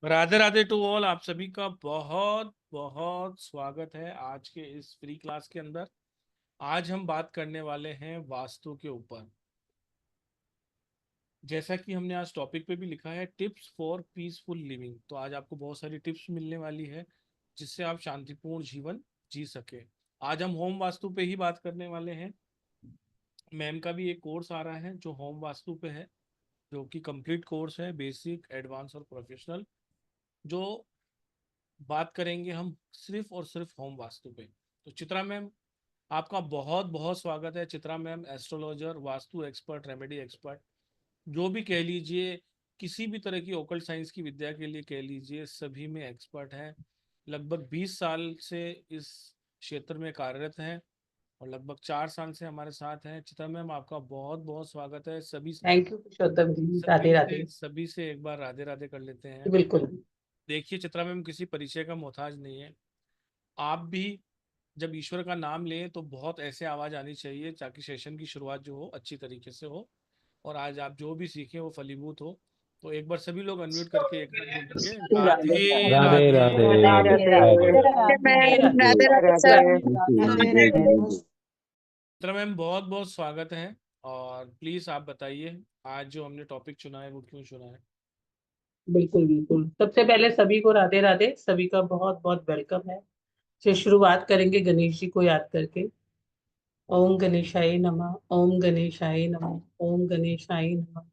Radhe Radhe to all. आप सभी का बहुत बहुत स्वागत है आज के इस फ्री क्लास के अंदर। आज हम बात करने वाले हैं वास्तु के ऊपर। जैसा कि हमने आज टॉपिक पे भी लिखा है, टिप्स फॉर पीसफुल लिविंग। तो आज आपको बहुत सारी टिप्स मिलने वाली है जिससे आप शांतिपूर्ण जीवन जी सके। आज हम होम वास्तु पे ही बात करने वाले हैं। मैम का भी एक कोर्स आ रहा है जो होम वास्तु पे है, जो कि कंप्लीट कोर्स है, बेसिक, एडवांस और प्रोफेशनल। जो बात करेंगे हम सिर्फ और सिर्फ होम वास्तु पे। तो चित्रा मैम, आपका बहुत बहुत स्वागत है। Chitra ma'am astrologer, vastu expert, remedy expert, जो भी कह लीजिए, किसी भी तरह की ओकल्ट साइंस की विद्या के लिए कह लीजिए, सभी में एक्सपर्ट हैं। लगभग 20 साल से इस क्षेत्र में कार्यरत हैं और लगभग 4 साल से हमारे साथ हैं। चित्रा मैम, आपका बहुत बहुत स्वागत है। सभी थैंक यू पुरुषोत्तम जी, राधे सभी से राधे। सभी से एक बार राधे राधे कर लेते हैं। बिल्कुल। देखिए चित्रा मैम, किसी परिचय का मोहताज नहीं है। आप भी जब ईश्वर का नाम लें तो बहुत ऐसे आवाज आनी चाहिए ताकि सेशन की शुरुआत जो हो अच्छी तरीके से हो और आज आप जो भी सीखें वो फलीभूत हो। तो एक बार सभी लोग अनम्यूट करके एक साथ बोलेंगे, राधे राधे राधे राधे राधे। राधे राधे राधे। राधे राधे राधे राधे सर। राधे। चित्रा मैम, बहुत बहुत स्वागत है। और प्लीज आप बताइए आज जो हमने टॉपिक चुना है वो क्यों चुना है। बिल्कुल बिल्कुल, सबसे पहले सभी को राधे राधे, सभी का बहुत बहुत वेलकम है। से शुरुआत करेंगे गणेश जी को याद करके। ओम गणेशाय नमः, ओम गणेशाय नमः, ओम गणेशाय नमः।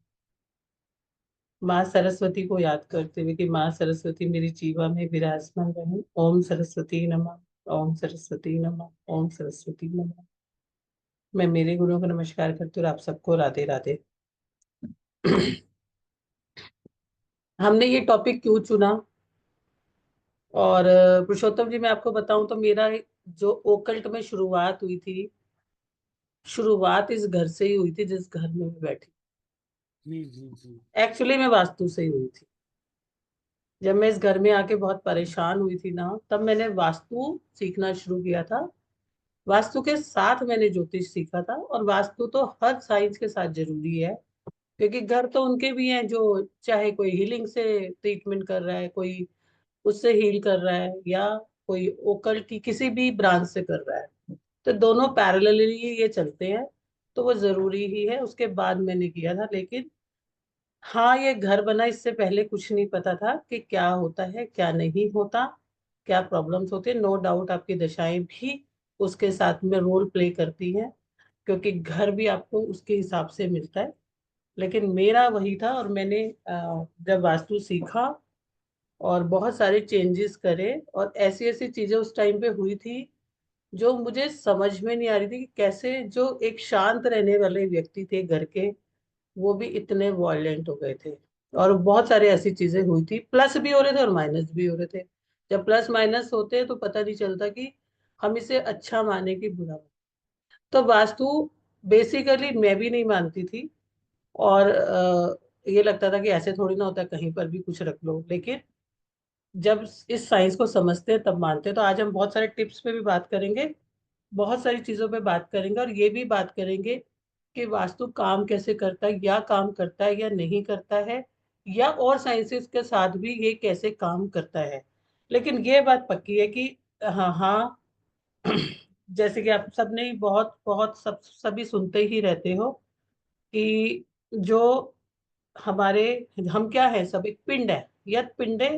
माँ सरस्वती को याद करते हुए कि माँ सरस्वती मेरी जीवा में विराजमान रहे। ओम सरस्वती नमः, ओम सरस्वती नमः, ओम सरस्वती नमः। मैं मेरे गुरुओं को नमस्कार करती हूँ और आप सबको राधे राधे। हमने ये टॉपिक क्यों चुना, और पुरुषोत्तम जी मैं आपको बताऊं तो मेरा जो ओकल्ट में शुरुआत हुई थी, शुरुआत इस घर से ही हुई थी जिस घर में मैं बैठी। जी जी जी। एक्चुअली मैं वास्तु से ही हुई थी। जब मैं इस घर में आके बहुत परेशान हुई थी ना, तब मैंने वास्तु सीखना शुरू किया था। वास्तु के साथ मैंने ज्योतिष सीखा था, और वास्तु तो हर साइंस के साथ जरूरी है, क्योंकि घर तो उनके भी हैं जो चाहे कोई हीलिंग से ट्रीटमेंट कर रहा है, कोई उससे हील कर रहा है, या कोई ओकल्ट की किसी भी ब्रांच से कर रहा है। तो दोनों पैरेलली ये चलते हैं, तो वो जरूरी ही है। उसके बाद मैंने किया था, लेकिन हाँ, ये घर बना, इससे पहले कुछ नहीं पता था कि क्या होता है क्या नहीं होता, क्या प्रॉब्लम्स होती है। नो डाउट आपकी दशाएं भी उसके साथ में रोल प्ले करती हैं, क्योंकि घर भी आपको उसके हिसाब से मिलता है। लेकिन मेरा वही था, और मैंने जब वास्तु सीखा और बहुत सारे चेंजेस करे, और ऐसी ऐसी चीजें उस टाइम पे हुई थी जो मुझे समझ में नहीं आ रही थी कि कैसे जो एक शांत रहने वाले व्यक्ति थे घर के, वो भी इतने वॉयलेंट हो गए थे। और बहुत सारी ऐसी चीजें हुई थी, प्लस भी हो रहे थे और माइनस भी हो रहे थे। जब प्लस माइनस होते हैं तो पता नहीं चलता कि हम इसे अच्छा माने कि बुरा माने। तो वास्तु बेसिकली मैं भी नहीं मानती थी, और ये लगता था कि ऐसे थोड़ी ना होता है, कहीं पर भी कुछ रख लो। लेकिन जब इस साइंस को समझते हैं तब मानते हैं। तो आज हम बहुत सारे टिप्स पे भी बात करेंगे, बहुत सारी चीजों पे बात करेंगे, और ये भी बात करेंगे कि वास्तु काम कैसे करता है, या काम करता है या नहीं करता है, या और साइंसेस के साथ भी ये कैसे काम करता है। लेकिन ये बात पक्की है कि हाँ हाँ, जैसे कि आप सबने ही बहुत बहुत सभी सुनते ही रहते हो कि जो हमारे, हम क्या है, सब एक पिंड है। यत पिंडे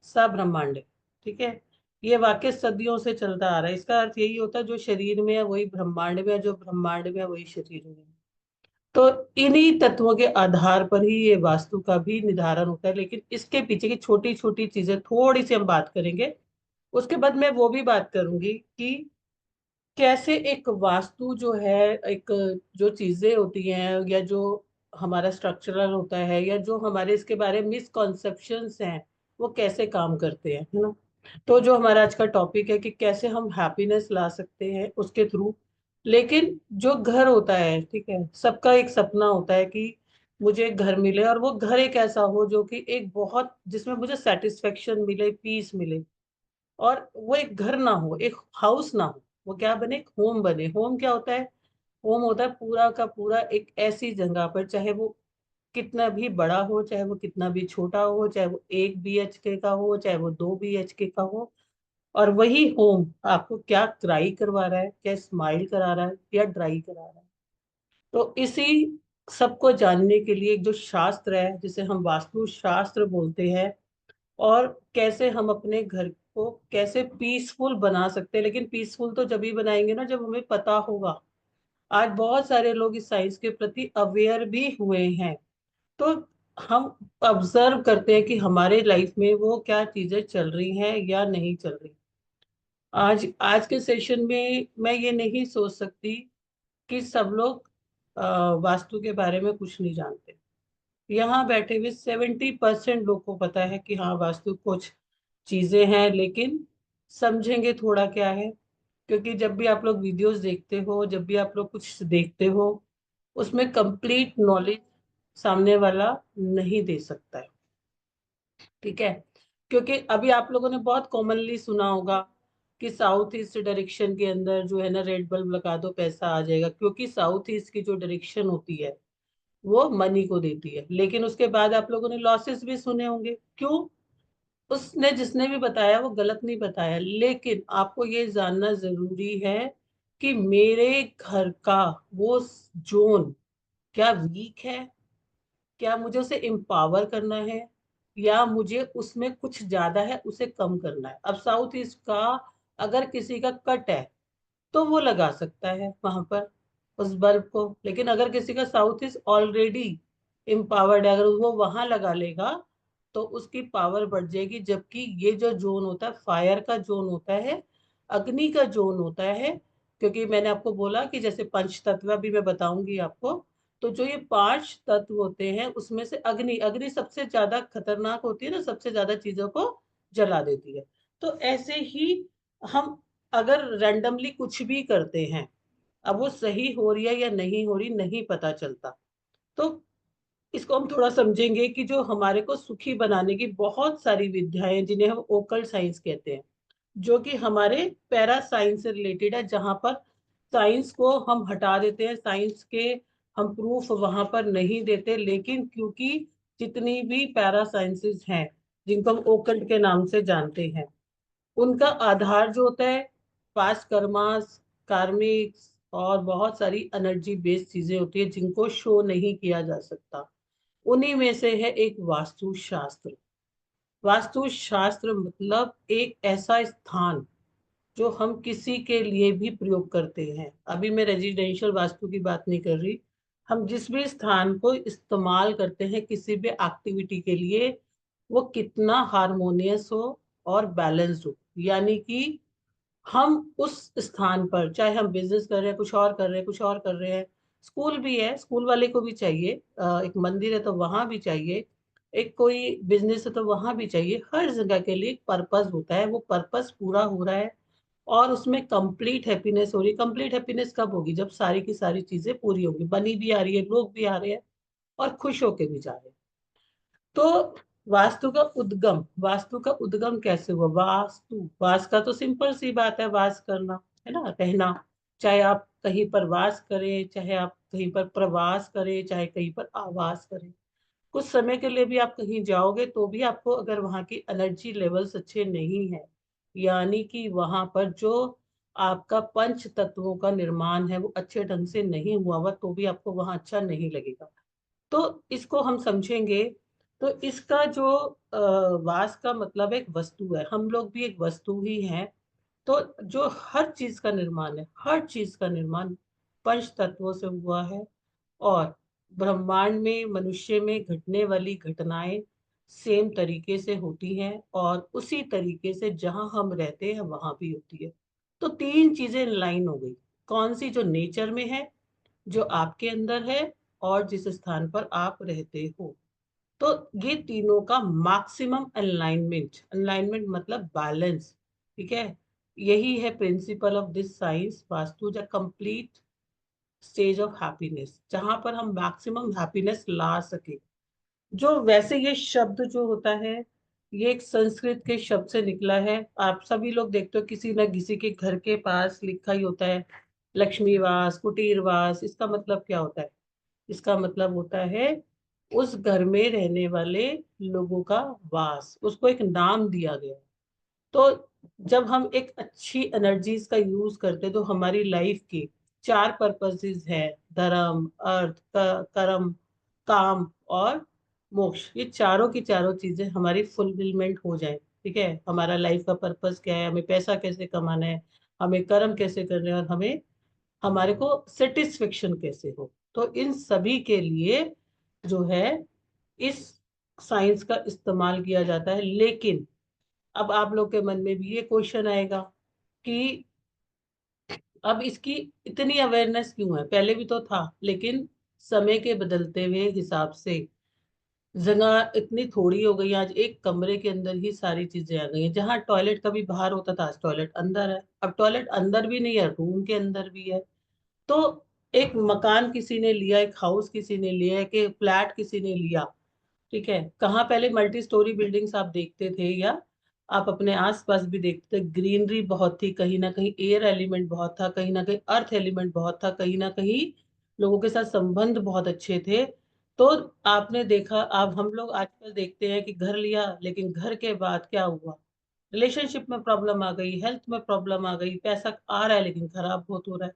स ब्रह्मांड। ठीक है, ये वाक्य सदियों से चलता आ रहा है। इसका अर्थ यही होता है, जो शरीर में है वही ब्रह्मांड में है, जो ब्रह्मांड में है वही शरीर में है। तो इन्हीं तत्वों के आधार पर ही ये वास्तु का भी निर्धारण होता है। लेकिन इसके पीछे की छोटी छोटी चीजें थोड़ी सी हम बात करेंगे। उसके बाद मैं वो भी बात करूंगी कि कैसे एक वास्तु जो है, एक जो चीजें होती हैं, या जो हमारा स्ट्रक्चरल होता है, या जो हमारे इसके बारे में मिसकॉन्सेप्शंस हैं, वो कैसे काम करते हैं, है ना। तो जो हमारा आज का टॉपिक है कि कैसे हम हैप्पीनेस ला सकते हैं उसके थ्रू। लेकिन जो घर होता है, ठीक है, सबका एक सपना होता है कि मुझे एक घर मिले, और वो घर एक ऐसा हो जो कि एक बहुत, जिसमें मुझे सेटिस्फेक्शन मिले, पीस मिले। और वो एक घर ना हो, एक हाउस ना हो, वो क्या बने, एक होम बने। होम क्या होता है? होम होता है पूरा का पूरा एक ऐसी जगह पर, चाहे वो कितना भी बड़ा हो, चाहे वो कितना भी छोटा हो, चाहे वो 1 BHK का हो, चाहे वो 2 BHK का हो, और वही होम आपको क्या क्राई करवा रहा है, क्या स्माइल करा रहा है, या ड्राई करा रहा है। तो इसी सबको जानने के लिए एक जो शास्त्र है जिसे हम वास्तु शास्त्र बोलते हैं, और कैसे हम अपने घर को कैसे पीसफुल बना सकते हैं। लेकिन पीसफुल तो जब ही बनाएंगे ना जब हमें पता होगा। आज बहुत सारे लोग इस साइंस के प्रति अवेयर भी हुए हैं, तो हम ऑब्जर्व करते हैं कि हमारे लाइफ में वो क्या चीजें चल रही हैं या नहीं चल रही। आज आज के सेशन में मैं ये नहीं सोच सकती कि सब लोग वास्तु के बारे में कुछ नहीं जानते। यहाँ बैठे हुए 70% लोग को पता है कि हाँ वास्तु कुछ चीजें हैं, लेकिन समझेंगे थोड़ा क्या है। क्योंकि जब भी आप लोग वीडियोस देखते हो, जब भी आप लोग कुछ देखते हो, उसमें कंप्लीट नॉलेज सामने वाला नहीं दे सकता है। ठीक है। क्योंकि अभी आप लोगों ने बहुत कॉमनली सुना होगा कि साउथ ईस्ट डायरेक्शन के अंदर जो है ना, रेड बल्ब लगा दो पैसा आ जाएगा, क्योंकि साउथ ईस्ट की जो डायरेक्शन होती है वो मनी को देती है। लेकिन उसके बाद आप लोगों ने लॉसेस भी सुने होंगे। क्यों? उसने जिसने भी बताया वो गलत नहीं बताया, लेकिन आपको ये जानना जरूरी है कि मेरे घर का वो जोन क्या वीक है, क्या मुझे उसे एम्पावर करना है, या मुझे उसमें कुछ ज्यादा है उसे कम करना है। अब साउथ ईस्ट का अगर किसी का कट है तो वो लगा सकता है वहां पर उस बल्ब को। लेकिन अगर किसी का साउथ ईस्ट ऑलरेडी एम्पावर्ड है, अगर वो वहां लगा लेगा तो उसकी पावर बढ़ जाएगी। जबकि ये जो जोन होता है फायर का जोन होता है, अग्नि का जोन होता है। क्योंकि मैंने आपको बोला कि जैसे पंच तत्व भी मैं बताऊंगी आपको, तो जो ये 5 तत्व होते हैं उसमें से अग्नि अग्नि सबसे ज्यादा खतरनाक होती है ना, सबसे ज्यादा चीजों को जला देती है। तो ऐसे ही हम अगर रैंडमली कुछ भी करते हैं, अब वो सही हो रही है या नहीं हो रही नहीं पता चलता। तो इसको हम थोड़ा समझेंगे कि जो हमारे को सुखी बनाने की बहुत सारी विद्याएं, जिन्हें हम ओकल्ट साइंस कहते हैं, जो कि हमारे पैरा साइंस से रिलेटेड है, जहां पर साइंस को हम हटा देते हैं, साइंस के हम प्रूफ वहां पर नहीं देते। लेकिन क्योंकि जितनी भी पैरा साइंसेस हैं जिनको हम ओकल्ट के नाम से जानते हैं, उनका आधार जो होता है पास्ट कर्मास, कार्मिक्स, और बहुत सारी एनर्जी बेस्ड चीजें होती है जिनको शो नहीं किया जा सकता। उन्हीं में से है एक वास्तु शास्त्र। वास्तु शास्त्र मतलब एक ऐसा स्थान जो हम किसी के लिए भी प्रयोग करते हैं। अभी मैं रेजिडेंशियल वास्तु की बात नहीं कर रही। हम जिस भी स्थान को इस्तेमाल करते हैं किसी भी एक्टिविटी के लिए, वो कितना हारमोनियस हो और बैलेंस्ड हो। यानी कि हम उस स्थान पर, चाहे हम बिजनेस कर रहे हैं, कुछ और कर रहे हैं, कुछ और कर रहे हैं, स्कूल भी है, स्कूल वाले को भी चाहिए, एक मंदिर है तो वहां भी चाहिए, एक कोई बिजनेस है तो वहां भी चाहिए। हर जगह के लिए एक पर्पस होता है, वो पर्पस पूरा हो रहा है और उसमें कंप्लीट हैप्पीनेस हो रही है। कंप्लीट हैप्पीनेस कब होगी? जब सारी की सारी चीजें पूरी होगी, बनी भी आ रही है, लोग भी आ रहे हैं और खुश होके भी जा रहे हैं। तो वास्तु का उद्गम कैसे हुआ? वास का तो सिंपल सी बात है, वास करना, है ना, रहना। चाहे आप कहीं पर वास करें, चाहे आप कहीं पर प्रवास करें, चाहे कहीं पर आवास करें, कुछ समय के लिए भी आप कहीं जाओगे तो भी आपको, अगर वहां की एनर्जी लेवल्स अच्छे नहीं है, यानी कि वहां पर जो आपका पंच तत्वों का निर्माण है वो अच्छे ढंग से नहीं हुआ हुआ, तो भी आपको वहां अच्छा नहीं लगेगा। तो इसको हम समझेंगे। तो इसका जो वास का मतलब एक वस्तु है, हम लोग भी एक वस्तु ही हैं। तो जो हर चीज का निर्माण है, हर चीज का निर्माण पंच तत्वों से हुआ है। और ब्रह्मांड में, मनुष्य में घटने वाली घटनाएं सेम तरीके से होती हैं, और उसी तरीके से जहां हम रहते हैं वहां भी होती है। तो 3 चीजें इन लाइन हो गई। कौन सी? जो नेचर में है, जो आपके अंदर है, और जिस स्थान पर आप रहते हो। तो ये तीनों का मैक्सिमम अलाइनमेंट, अलाइनमेंट मतलब बैलेंस। ठीक है। यही है principle of this science vastu, the complete stage of happiness, जहां पर हम मैक्सिमम हैप्पीनेस ला सके। जो वैसे ये शब्द जो होता है, ये एक संस्कृत के शब्द से निकला है। आप सभी लोग देखते हो किसी न किसी के घर के पास लिखा ही होता है लक्ष्मीवास, कुटीरवास। इसका मतलब क्या होता है? इसका मतलब होता है उस घर में रहने वाले लोगों का वास, उसको एक नाम दिया गया। तो जब हम एक अच्छी एनर्जीज का यूज करते हैं तो हमारी लाइफ की 4 पर्पसेस है: धर्म, अर्थ, कर्म, काम और मोक्ष। ये चारों की चारों चीजें हमारी फुलफिलमेंट हो जाए, ठीक है। हमारा लाइफ का पर्पस क्या है, हमें पैसा कैसे कमाना है, हमें कर्म कैसे करने हैं, और हमें हमारे को सेटिस्फेक्शन कैसे हो। तो इन सभी के लिए जो है इस साइंस का इस्तेमाल किया जाता है। लेकिन अब आप लोग के मन में भी ये क्वेश्चन आएगा कि अब इसकी इतनी अवेयरनेस क्यों है, पहले भी तो था, लेकिन समय के बदलते हुए हिसाब से जगह इतनी थोड़ी हो गई, आज एक कमरे के अंदर ही सारी चीजें आ गई हैं। जहाँ टॉयलेट कभी बाहर होता था, आज टॉयलेट अंदर है। अब टॉयलेट अंदर भी नहीं है, रूम के अंदर भी है। तो एक मकान किसी ने लिया, एक हाउस किसी ने लिया, एक फ्लैट किसी ने लिया, ठीक है। कहाँ पहले मल्टी स्टोरी बिल्डिंग्स आप देखते थे, या आप अपने आसपास भी देखते थे, ग्रीनरी बहुत थी, कहीं ना कहीं एयर एलिमेंट बहुत था, कहीं ना कहीं अर्थ एलिमेंट बहुत था, कहीं ना कहीं लोगों के साथ संबंध बहुत अच्छे थे। तो आपने देखा, अब हम लोग आजकल देखते हैं कि घर लिया, लेकिन घर के बाद क्या हुआ, रिलेशनशिप में प्रॉब्लम आ गई, हेल्थ में प्रॉब्लम आ गई, पैसा आ रहा है लेकिन खराब बहुत हो रहा है।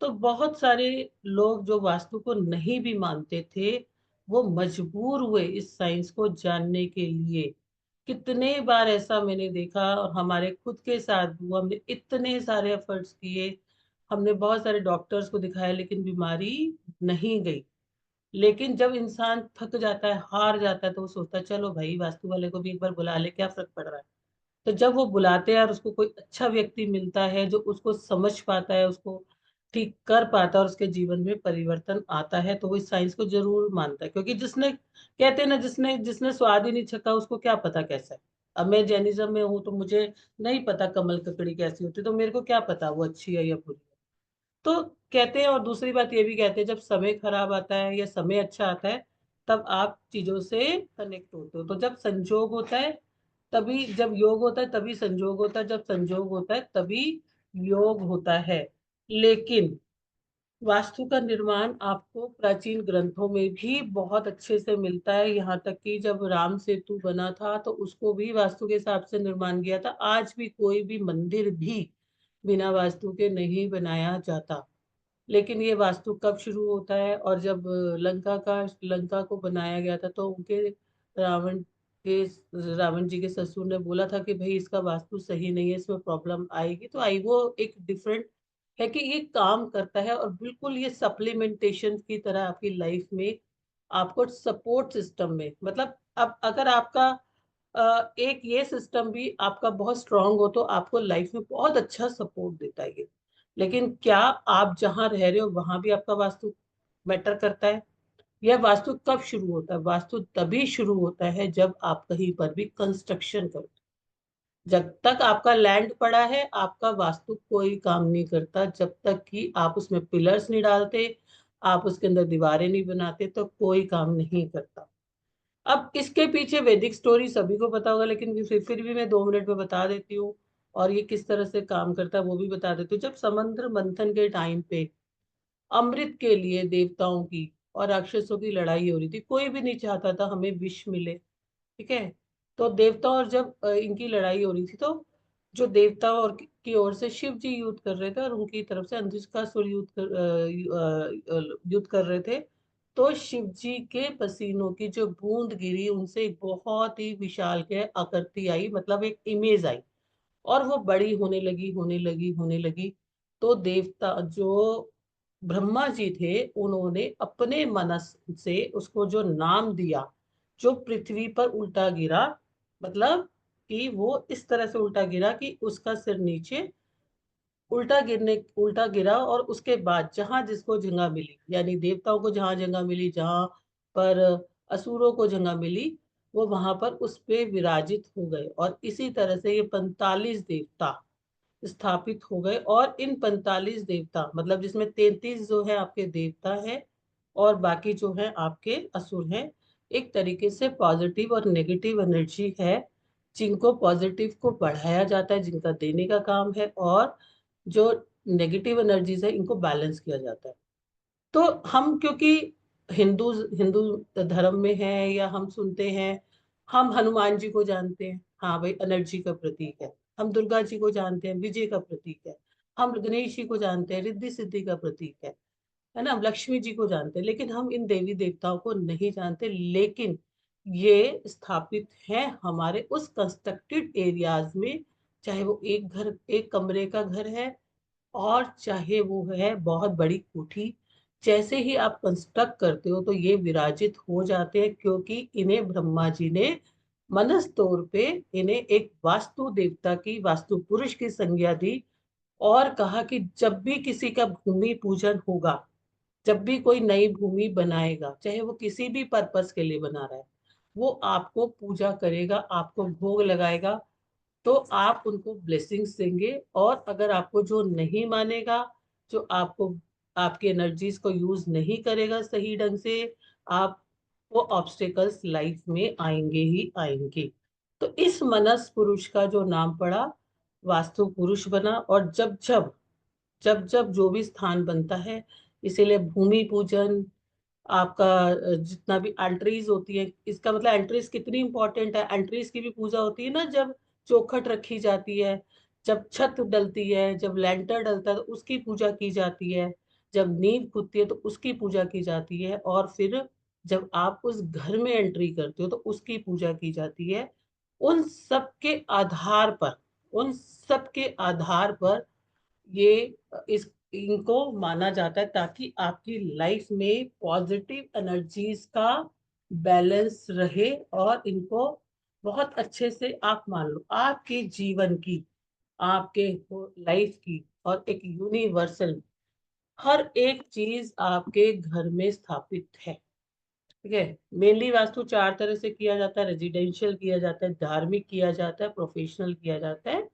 तो बहुत सारे लोग जो वास्तु को नहीं भी मानते थे, वो मजबूर हुए इस साइंस को जानने के लिए। कितने बार ऐसा मैंने देखा, और हमारे खुद के साथ हुआ। हमने इतने सारे एफर्ट्स किए, हमने बहुत सारे डॉक्टर्स को दिखाया, लेकिन बीमारी नहीं गई। लेकिन जब इंसान थक जाता है, हार जाता है, तो वो सोचता है चलो भाई वास्तु वाले को भी एक बार बुला ले, क्या फर्क पड़ रहा है। तो जब वो बुलाते हैं और उसको कोई अच्छा व्यक्ति मिलता है जो उसको समझ पाता है, उसको ठीक कर पाता है, और उसके जीवन में परिवर्तन आता है, तो वो इस साइंस को जरूर मानता है। क्योंकि जिसने, कहते हैं ना, जिसने जिसने स्वाद ही नहीं चखा उसको क्या पता कैसा है। अब मैं जैनिज्म में हूँ तो मुझे नहीं पता कमल ककड़ी कैसी होती है, तो मेरे को क्या पता वो अच्छी है या बुरी है। तो कहते हैं, और दूसरी बात ये भी कहते हैं, जब समय खराब आता है या समय अच्छा आता है, तब आप चीजों से कनेक्ट होते हो। तो जब संजोग होता है तभी, जब योग होता है तभी संजोग होता है, जब संजोग होता है तभी योग होता है। लेकिन वास्तु का निर्माण आपको प्राचीन ग्रंथों में भी बहुत अच्छे से मिलता है। यहाँ तक कि जब राम सेतु बना था तो उसको भी वास्तु के हिसाब से निर्माण किया था। आज भी कोई भी मंदिर भी बिना वास्तु के नहीं बनाया जाता। लेकिन ये वास्तु कब शुरू होता है, और जब लंका को बनाया गया था, तो उनके रावण के रावण जी के ससुर ने बोला था कि भाई इसका वास्तु सही नहीं है, इसमें प्रॉब्लम आएगी। तो आई, वो एक डिफरेंट है कि ये काम करता है, और बिल्कुल ये सप्लीमेंटेशन की तरह आपकी लाइफ में आपको सपोर्ट सिस्टम में, मतलब अब अगर आपका एक ये सिस्टम भी आपका बहुत स्ट्रांग हो, तो आपको लाइफ में बहुत अच्छा सपोर्ट देता है ये। लेकिन क्या आप जहां रह रहे हो वहां भी आपका वास्तु मैटर करता है? यह वास्तु कब शुरू होता है? वास्तु तभी शुरू होता है जब आप कहीं पर भी कंस्ट्रक्शन करो। जब तक आपका लैंड पड़ा है, आपका वास्तु कोई काम नहीं करता। जब तक कि आप उसमें पिलर्स नहीं डालते, आप उसके अंदर दीवारें नहीं बनाते, तो कोई काम नहीं करता। अब इसके पीछे वैदिक स्टोरी सभी को पता होगा, लेकिन फिर भी मैं 2 मिनट में बता देती हूँ। और ये किस तरह से काम करता है वो भी बता देती हूँ। जब समुद्र मंथन के टाइम पे अमृत के लिए देवताओं की और राक्षसों की लड़ाई हो रही थी, कोई भी नहीं चाहता था हमें विष मिले, ठीक है। तो देवताओं और जब इनकी लड़ाई हो रही थी, तो जो देवताओं और की ओर से शिव जी युद्ध कर रहे थे, और उनकी तरफ से अंधकासुर युद्ध कर रहे थे। तो शिव जी के पसीनों की जो बूंद गिरी, उनसे एक बहुत ही विशाल के आकृति आई, मतलब एक इमेज आई, और वो बड़ी होने लगी, होने लगी, होने लगी। तो देवता जो ब्रह्मा जी थे, उन्होंने अपने मनस से उसको जो नाम दिया, जो पृथ्वी पर उल्टा गिरा, मतलब कि वो इस तरह से उल्टा गिरा कि उसका सिर नीचे उल्टा गिरा। और उसके बाद जहां जिसको जगह मिली, यानी देवताओं को जहां जगह मिली, जहां पर असुरों को जगह मिली, वो वहां पर उस पे विराजित हो गए। और इसी तरह से ये 45 देवता स्थापित हो गए। और इन 45 देवता, मतलब जिसमें 33 जो है आपके देवता है, और बाकी जो है आपके असुर हैं। एक तरीके से पॉजिटिव और नेगेटिव एनर्जी है, जिनको पॉजिटिव को बढ़ाया जाता है, जिनका देने का काम है, और जो नेगेटिव एनर्जीज है इनको बैलेंस किया जाता है। तो हम क्योंकि हिंदू हिंदू धर्म में है, या हम सुनते हैं, हम हनुमान जी को जानते हैं, हाँ भाई एनर्जी का प्रतीक है। हम दुर्गा जी को जानते हैं, विजय का प्रतीक है। हम गणेश जी को जानते हैं, रिद्धि सिद्धि का प्रतीक है ना। हम लक्ष्मी जी को जानते हैं, लेकिन हम इन देवी देवताओं को नहीं जानते। लेकिन ये स्थापित है हमारे उस कंस्ट्रक्टेड एरियाज में, चाहे वो एक घर, एक कमरे का घर है, और चाहे वो है बहुत बड़ी कोठी। जैसे ही आप कंस्ट्रक्ट करते हो तो ये विराजित हो जाते हैं, क्योंकि इन्हें ब्रह्मा जी ने मनस तौर पे इन्हें एक वास्तु देवता की, वास्तु पुरुष की संज्ञा दी। और कहा कि जब भी किसी का भूमि पूजन होगा, जब भी कोई नई भूमि बनाएगा, चाहे वो किसी भी पर्पस के लिए बना रहा है, वो आपको पूजा करेगा, आपको भोग लगाएगा, तो आप उनको ब्लेसिंग्स देंगे। और अगर आपको जो नहीं मानेगा, जो आपको, आपकी एनर्जीज को यूज नहीं करेगा सही ढंग से, आप, वो ऑब्स्टेकल्स लाइफ में आएंगे ही आएंगे। तो इस मनस पुरुष का जो नाम पड़ा, वास्तु पुरुष बना। और जब जब जब जब जो भी स्थान बनता है, इसीलिए भूमि पूजन, आपका जितना भी एंट्रीज होती है, इसका मतलब एंट्रीज कितनी इंपॉर्टेंट है। एंट्रीज की भी पूजा होती है ना, जब चौखट रखी जाती है, जब छत डलती है, जब लेंटर डलता है तो उसकी पूजा की जाती है, जब नींव खुदती है तो उसकी पूजा की जाती है, और फिर जब आप उस घर में एंट्री करते हो तो उसकी पूजा की जाती है। उन सब के आधार पर, उन सब के आधार पर ये, इस इनको माना जाता है, ताकि आपकी लाइफ में पॉजिटिव एनर्जीज का बैलेंस रहे। और इनको बहुत अच्छे से आप मान लो, आपके जीवन की, आपके लाइफ की, और एक यूनिवर्सल हर एक चीज आपके घर में स्थापित है। ठीक है। मेनली वास्तु चार तरह से किया जाता है: रेजिडेंशियल किया जाता है, धार्मिक किया जाता है, प्रोफेशनल किया जाता है,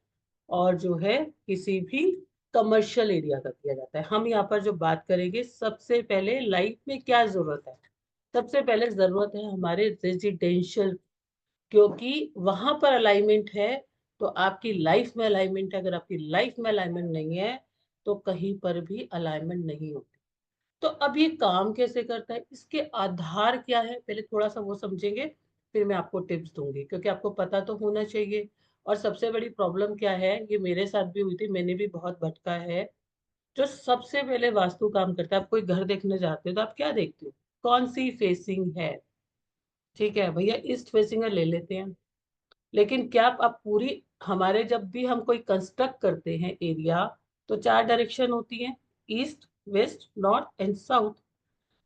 और जो है किसी भी कमर्शियल एरिया का किया जाता है। हम यहाँ पर जो बात करेंगे, सबसे पहले लाइफ में क्या जरूरत है। सबसे पहले जरूरत है हमारे रेजिडेंशियल, क्योंकि वहां पर अलाइनमेंट है तो आपकी लाइफ में अलाइनमेंट है। अगर आपकी लाइफ में अलाइनमेंट नहीं है तो कहीं पर भी अलाइनमेंट नहीं होती। तो अब ये काम कैसे करता है, इसके आधार क्या है, पहले थोड़ा सा वो समझेंगे, फिर मैं आपको टिप्स दूंगी, क्योंकि आपको पता तो होना चाहिए। और सबसे बड़ी प्रॉब्लम क्या है, ये मेरे साथ भी हुई थी, मैंने भी बहुत भटका है। जो सबसे पहले वास्तु काम करता है, आप कोई घर देखने जाते हो तो आप क्या देखते हो, कौन सी फेसिंग है। ठीक है भैया, ईस्ट फेसिंग है ले लेते हैं। लेकिन क्या आप पूरी, हमारे जब भी हम कोई कंस्ट्रक्ट करते हैं एरिया, तो चार डायरेक्शन होती हैं: east, west, north and south.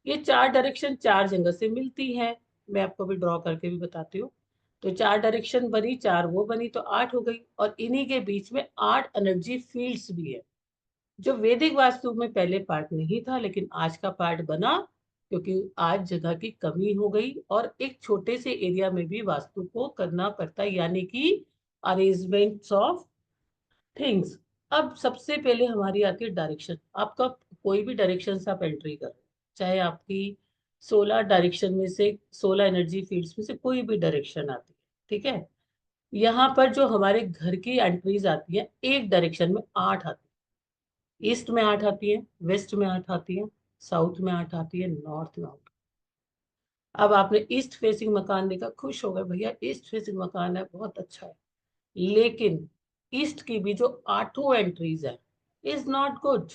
ये चार डायरेक्शन चार जगह से मिलती हैं। मैं आपको भी ड्रॉ करके भी बताती हूँ। तो चार डायरेक्शन बनी, चार वो बनी, तो आठ हो गई। और इन्हीं के बीच में आठ एनर्जी फील्ड्स भी है, जो वैदिक वास्तु में पहले पार्ट नहीं था, लेकिन आज का पार्ट बना, क्योंकि आज जगह की कमी हो गई और एक छोटे से एरिया में भी वास्तु को करना पड़ता है, यानी कि अरेंजमेंट्स ऑफ थिंग्स। अब सबसे पहले हमारी आती है डायरेक्शन। आपका कोई भी डायरेक्शन से आप एंट्री करो, चाहे आपकी 16 डायरेक्शन में से, 16 एनर्जी फील्ड्स में से कोई भी डायरेक्शन आती है, ठीक है। यहाँ पर जो हमारे घर की एंट्रीज आती है, एक डायरेक्शन में आठ आती है। ईस्ट में आठ आती है, वेस्ट में आठ आती है, साउथ में आठ आती है, नॉर्थ में आठ। अब आपने ईस्ट फेसिंग मकान देखा, खुश हो गए, भैया ईस्ट फेसिंग मकान है, बहुत अच्छा है। लेकिन ईस्ट की भी जो आठों एंट्रीज है, is not good.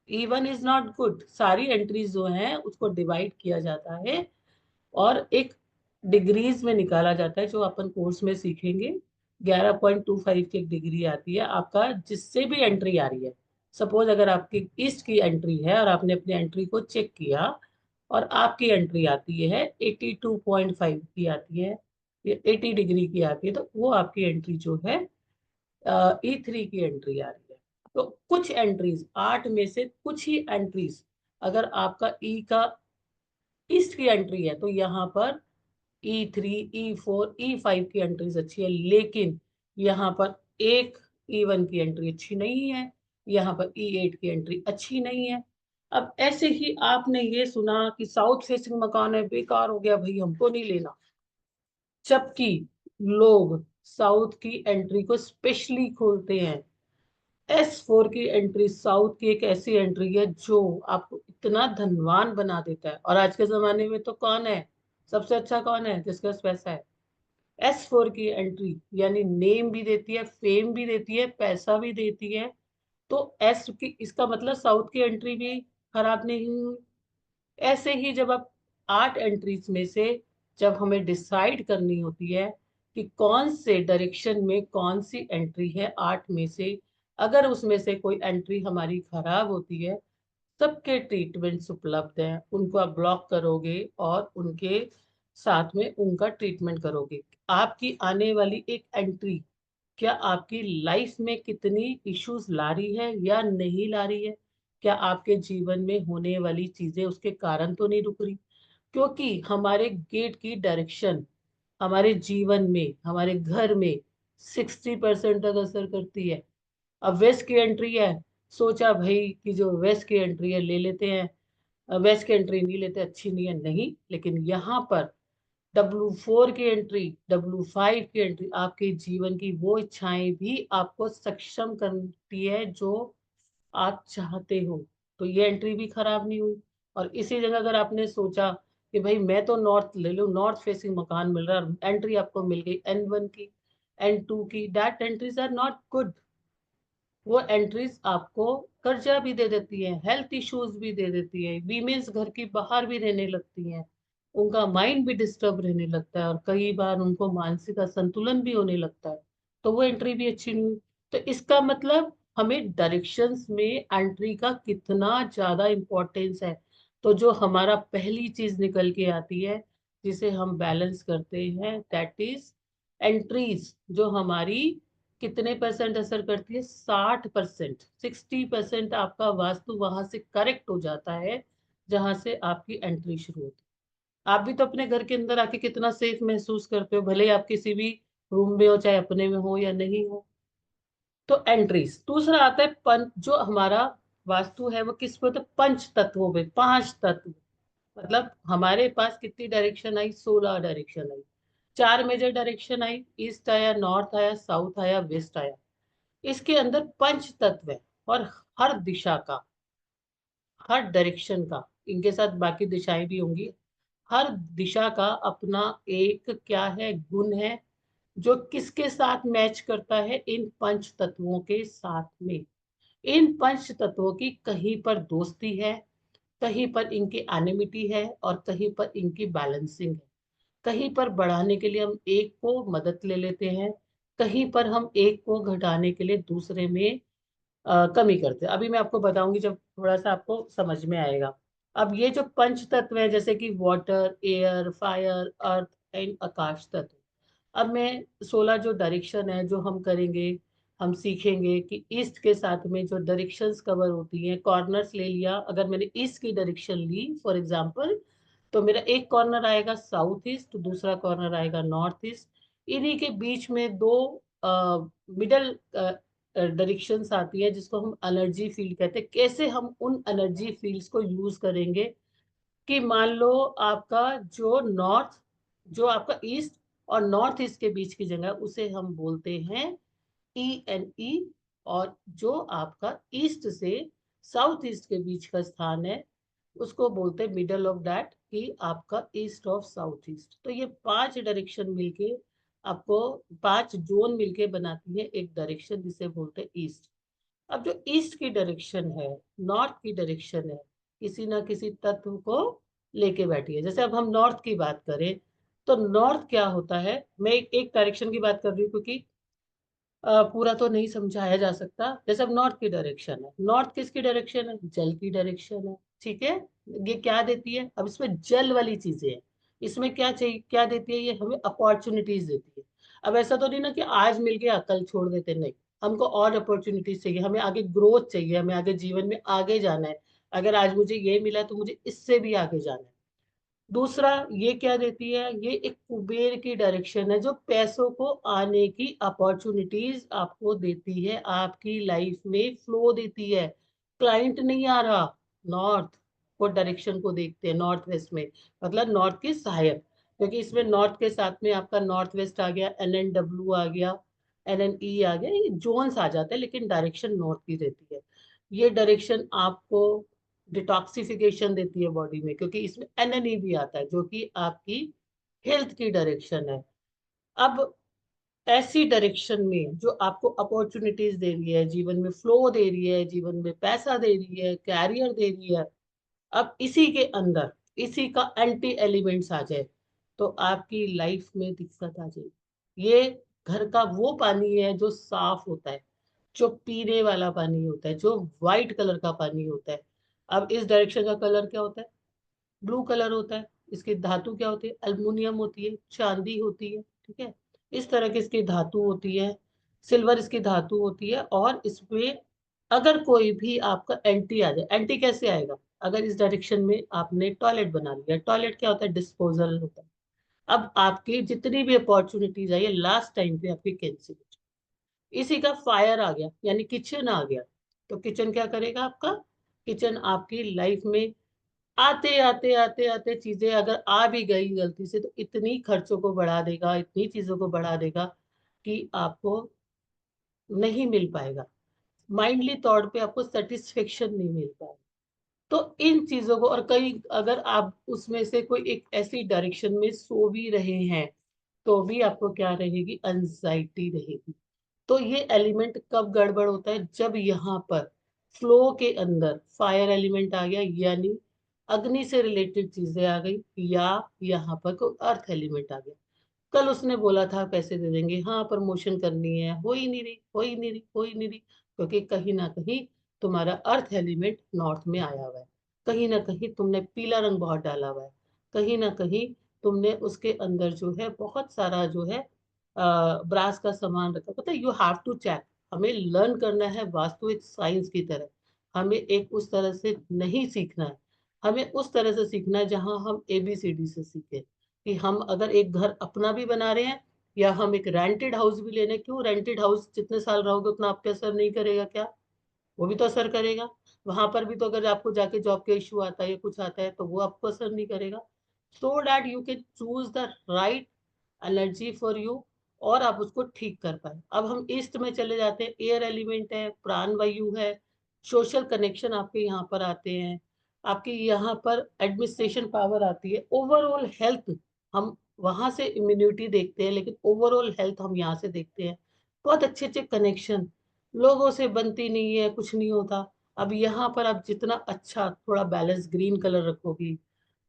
Even is not good. सारी एंट्रीज जो हैं उसको डिवाइड किया जाता है, और एक डिग्रीज में निकाला जाता है, जो अपन कोर्स में सीखेंगे। 11.25 की एक डिग्री आती है आपका, जिससे भी एंट्री आ रही है। सपोज अगर आपकी ईस्ट की एंट्री है और आपने अपनी एंट्री को चेक किया, और आपकी एंट्री आती है 82.5 की आती है, ये 80 डिग्री की आती है, तो वो आपकी एंट्री जो है E3 की एंट्री आ रही है। तो कुछ एंट्रीज, आठ में से कुछ ही एंट्रीज, अगर आपका ई का ईस्ट की एंट्री है, तो यहाँ पर E3, E4, E5 की एंट्रीज अच्छी है। लेकिन यहाँ पर एक E1 की एंट्री अच्छी नहीं है, यहाँ पर E8 की एंट्री अच्छी नहीं है। अब ऐसे ही आपने ये सुना कि साउथ फेसिंग मकान है, बेकार हो गया भाई, हमको नहीं लेना। जबकि लोग साउथ की एंट्री को स्पेशली खोलते हैं, S4 की एंट्री साउथ की एक ऐसी एंट्री है जो आपको इतना धनवान बना देता है। और आज के जमाने में तो कौन है सबसे अच्छा, कौन है जिसके पास पैसा है? S4 की एंट्री यानी नेम भी देती है, फेम भी देती है, पैसा भी देती है। तो एस की इसका मतलब साउथ की एंट्री भी खराब नहीं हुई। ऐसे ही जब आप 8 एंट्रीज में से जब हमें डिसाइड करनी होती है कि कौन से डायरेक्शन में कौन सी एंट्री है 8 में से, अगर उसमें से कोई एंट्री हमारी खराब होती है, सबके ट्रीटमेंट्स उपलब्ध हैं, उनको आप ब्लॉक करोगे और उनके साथ में उनका ट्रीटमेंट करोगे। आपकी आने वाली एक एंट्री क्या आपकी लाइफ में कितनी इश्यूज ला रही है या नहीं ला रही है? क्या आपके जीवन में होने वाली चीजें उसके कारण तो नहीं रुक रही? क्योंकि हमारे गेट की डायरेक्शन हमारे जीवन में, हमारे घर में 60% तक असर करती है। अब वेस्ट की एंट्री है, सोचा भाई कि जो वेस्ट की एंट्री है ले लेते हैं, वेस्ट की एंट्री नहीं लेते, अच्छी नहीं है, नहीं, लेकिन यहाँ पर W4 की एंट्री, W5 की एंट्री आपके जीवन की वो इच्छाएं भी आपको सक्षम करती है जो आप चाहते हो। तो ये एंट्री भी खराब नहीं हुई। और इसी जगह अगर आपने सोचा कि भाई मैं तो नॉर्थ ले लूं, नॉर्थ फेसिंग मकान मिल रहा है, एंट्री आपको मिल गई N1 की, N2 की, that entries are not good. वो एंट्रीज आपको कर्जा भी दे देती है, हेल्थ इश्यूज भी दे देती है, वीमेन्स घर की बाहर भी रहने लगती हैं, उनका माइंड भी डिस्टर्ब रहने लगता है और कई बार उनको मानसिक असंतुलन भी होने लगता है। तो वो एंट्री भी अच्छी नहीं हुई। तो इसका मतलब हमें डायरेक्शंस में एंट्री का कितना ज्यादा इम्पोर्टेंस है। तो जो हमारा पहली चीज निकल के आती है जिसे हम बैलेंस करते हैं, दैट इज एंट्रीज, जो हमारी कितने परसेंट असर करती है? 60%। 60% आपका वास्तु वहां से करेक्ट हो जाता है जहां से आपकी एंट्री शुरू होती है। आप भी तो अपने घर के अंदर आके कितना सेफ महसूस करते हो, भले ही आप किसी भी रूम में हो, चाहे अपने में हो या नहीं हो। तो एंट्रीज। दूसरा आता है पंच, जो हमारा वास्तु है वो किस पे होता है? पंच तत्वों पे, 5 तत्व। मतलब हमारे पास कितनी डायरेक्शन आई? 16 डायरेक्शन आई। 4 मेजर डायरेक्शन आई, ईस्ट आया, नॉर्थ आया, साउथ आया, वेस्ट आया। इसके अंदर पंच तत्व है और हर दिशा का, हर डायरेक्शन का, इनके साथ बाकी दिशाएं भी होंगी, हर दिशा का अपना एक क्या है, गुण है, जो किसके साथ मैच करता है? इन पंच तत्वों के साथ में। इन पंच तत्वों की कहीं पर दोस्ती है, कहीं पर इनकी एनिमिटी है और कहीं पर इनकी बैलेंसिंग है। कहीं पर बढ़ाने के लिए हम एक को मदद ले लेते हैं, कहीं पर हम एक को घटाने के लिए दूसरे में कमी करते हैं। अभी मैं आपको बताऊंगी जब थोड़ा सा आपको समझ में आएगा। अब ये जो पंच तत्व है जैसे कि water, air, fire, earth and आकाश तत्व। अब मैं 16 जो डायरेक्शन है जो हम करेंगे, हम सीखेंगे कि ईस्ट के साथ में जो डायरेक्शंस कवर होती हैं, कॉर्नर्स ले लिया, अगर मैंने ईस्ट की डायरेक्शन ली फॉर एग्जांपल, तो मेरा एक कॉर्नर आएगा साउथ ईस्ट, दूसरा कॉर्नर आएगा नॉर्थ ईस्ट। इन्हीं के बीच में दो मिडल डायरेक्शंस आती है जिसको हम एनर्जी फील्ड कहते हैं। कैसे हम उन एनर्जी फील्ड्स को यूज करेंगे कि मान लो आपका जो नॉर्थ, जो आपका ईस्ट और नॉर्थ ईस्ट के बीच की जगह उसे हम बोलते हैं E N E। और जो आपका ईस्ट से साउथ ईस्ट के बीच का स्थान है उसको बोलते हैं मिडल ऑफ दैट, कि आपका ईस्ट ऑफ साउथ ईस्ट। तो ये 5 डायरेक्शन मिलके आपको, 5 जोन मिलके बनाती है एक डायरेक्शन जिसे बोलते हैं ईस्ट। अब जो ईस्ट की डायरेक्शन है, नॉर्थ की डायरेक्शन है, किसी ना किसी तत्व को लेके बैठी है। जैसे अब हम नॉर्थ की बात करें तो नॉर्थ क्या होता है, मैं एक डायरेक्शन की बात कर रही हूँ क्योंकि पूरा तो नहीं समझाया जा सकता। जैसे अब नॉर्थ की डायरेक्शन है, नॉर्थ किसकी डायरेक्शन है? जल की डायरेक्शन है, ठीक है। ये क्या देती है? अब इसमें जल वाली चीजें हैं, इसमें क्या चाहिए, क्या देती है? ये हमें अपॉर्चुनिटीज देती है। अब ऐसा तो नहीं ना कि आज मिल गया कल छोड़ देते, नहीं, हमको और अपॉर्चुनिटीज चाहिए, हमें आगे ग्रोथ चाहिए, हमें आगे जीवन में आगे जाना है। अगर आज मुझे ये मिला तो मुझे इससे भी आगे जाना है। दूसरा ये क्या देती है? ये एक कुबेर की डायरेक्शन है जो पैसों को आने की अपॉर्चुनिटीज आपको देती है, आपकी लाइफ में फ्लो देती है। क्लाइंट नहीं आ रहा, नॉर्थ को डायरेक्शन को देखते हैं, नॉर्थ वेस्ट में, मतलब नॉर्थ के सहायक, क्योंकि इसमें नॉर्थ के साथ में आपका नॉर्थ वेस्ट आ गया, NNW आ गया, NNE आ गया, ये जोन्स आ जाता है, लेकिन डायरेक्शन नॉर्थ की रहती है। ये डायरेक्शन आपको डिटॉक्सिफिकेशन देती है बॉडी में, क्योंकि इसमें NNE भी आता है जो कि आपकी हेल्थ की डायरेक्शन है। अब ऐसी डायरेक्शन में जो आपको अपॉर्चुनिटीज दे रही है, जीवन में फ्लो दे रही है, जीवन में पैसा दे रही है, कैरियर दे रही है, अब इसी के अंदर इसी का एंटी एलिमेंट्स आ जाए तो आपकी लाइफ में दिक्कत आ जाएगी। ये घर का वो पानी है जो साफ होता है, जो पीने वाला पानी होता है, जो व्हाइट कलर का पानी होता है। अब इस डायरेक्शन का कलर क्या होता है? ब्लू कलर होता है। इसकी धातु क्या होती है? एल्युमिनियम होती है, चांदी होती है, ठीक है। इस तरह की इसकी धातु होती है, सिल्वर इसकी धातु होती है। और इसमें अगर कोई भी आपका एंटी आ जाए, एंटी कैसे आएगा? अगर इस डायरेक्शन में आपने टॉयलेट बना लिया, टॉयलेट क्या होता है? डिस्पोजल होता है। अब आपकी जितनी भी अपॉर्चुनिटीज आई है लास्ट टाइम पे आपकी कैंसिल हो जाए। इसी का फायर आ गया, यानी किचन आ गया। तो किचन क्या करेगा आपका? किचन आपकी लाइफ में आते आते आते आते चीजें अगर आ भी गई गलती से तो इतनी खर्चों को बढ़ा देगा, इतनी चीजों को बढ़ा देगा कि आपको नहीं मिल पाएगा, माइंडली तौर पे आपको सेटिस्फेक्शन नहीं मिल पाएगा। तो इन चीजों को, और कई अगर आप उसमें से कोई एक ऐसी डायरेक्शन में सो भी रहे हैं तो भी आपको क्या रहेगी? एंजाइटी रहेगी। तो ये एलिमेंट कब गड़बड़ होता है? जब यहाँ पर फ्लो के अंदर फायर एलिमेंट आ गया, यानी अग्नि से रिलेटेड चीजें आ गई, या यहाँ पर कोई अर्थ एलिमेंट आ गया। कल उसने बोला था पैसे दे देंगे, हाँ प्रमोशन करनी है, हो ही नहीं रही, हो ही नहीं रही, हो ही नहीं रही, क्योंकि कहीं ना कहीं तुम्हारा अर्थ एलिमेंट नॉर्थ में आया हुआ है। कहीं ना कहीं तुमने पीला रंग बहुत डाला हुआ है। कहीं ना कहीं तुमने उसके अंदर जो है बहुत सारा जो है ब्रास का सामान रखा। पता है, यू हैव टू चेक। हमें लर्न करना है वास्तु एक साइंस की तरह। हमें एक उस तरह से नहीं सीखना है, हमें उस तरह से सीखना है जहां हम ABCD से सीखे। कि हम अगर एक घर अपना भी बना रहे हैं या हम एक रेंटेड हाउस भी ले रहे हैं, क्यों? रेंटेड हाउस जितने साल रहोगे उतना आप पे असर नहीं करेगा क्या? वो भी तो असर करेगा। वहां पर भी तो अगर आपको जाके जॉब का इश्यू आता है या कुछ आता है तो वो आपको असर नहीं करेगा। So that you can choose the right energy for you, और आप उसको ठीक कर पाए। अब हम ईस्ट में चले जाते हैं, एयर एलिमेंट है, प्राण वायु है, सोशल कनेक्शन आपके यहाँ पर आते हैं, आपकी यहाँ पर एडमिनिस्ट्रेशन पावर आती है, ओवरऑल हेल्थ हम वहां से इम्यूनिटी देखते हैं, लेकिन ओवरऑल हेल्थ हम यहाँ से देखते हैं। बहुत अच्छे अच्छे कनेक्शन, लोगों से बनती नहीं है, कुछ नहीं होता। अब यहाँ पर आप जितना अच्छा थोड़ा बैलेंस ग्रीन कलर रखोगी,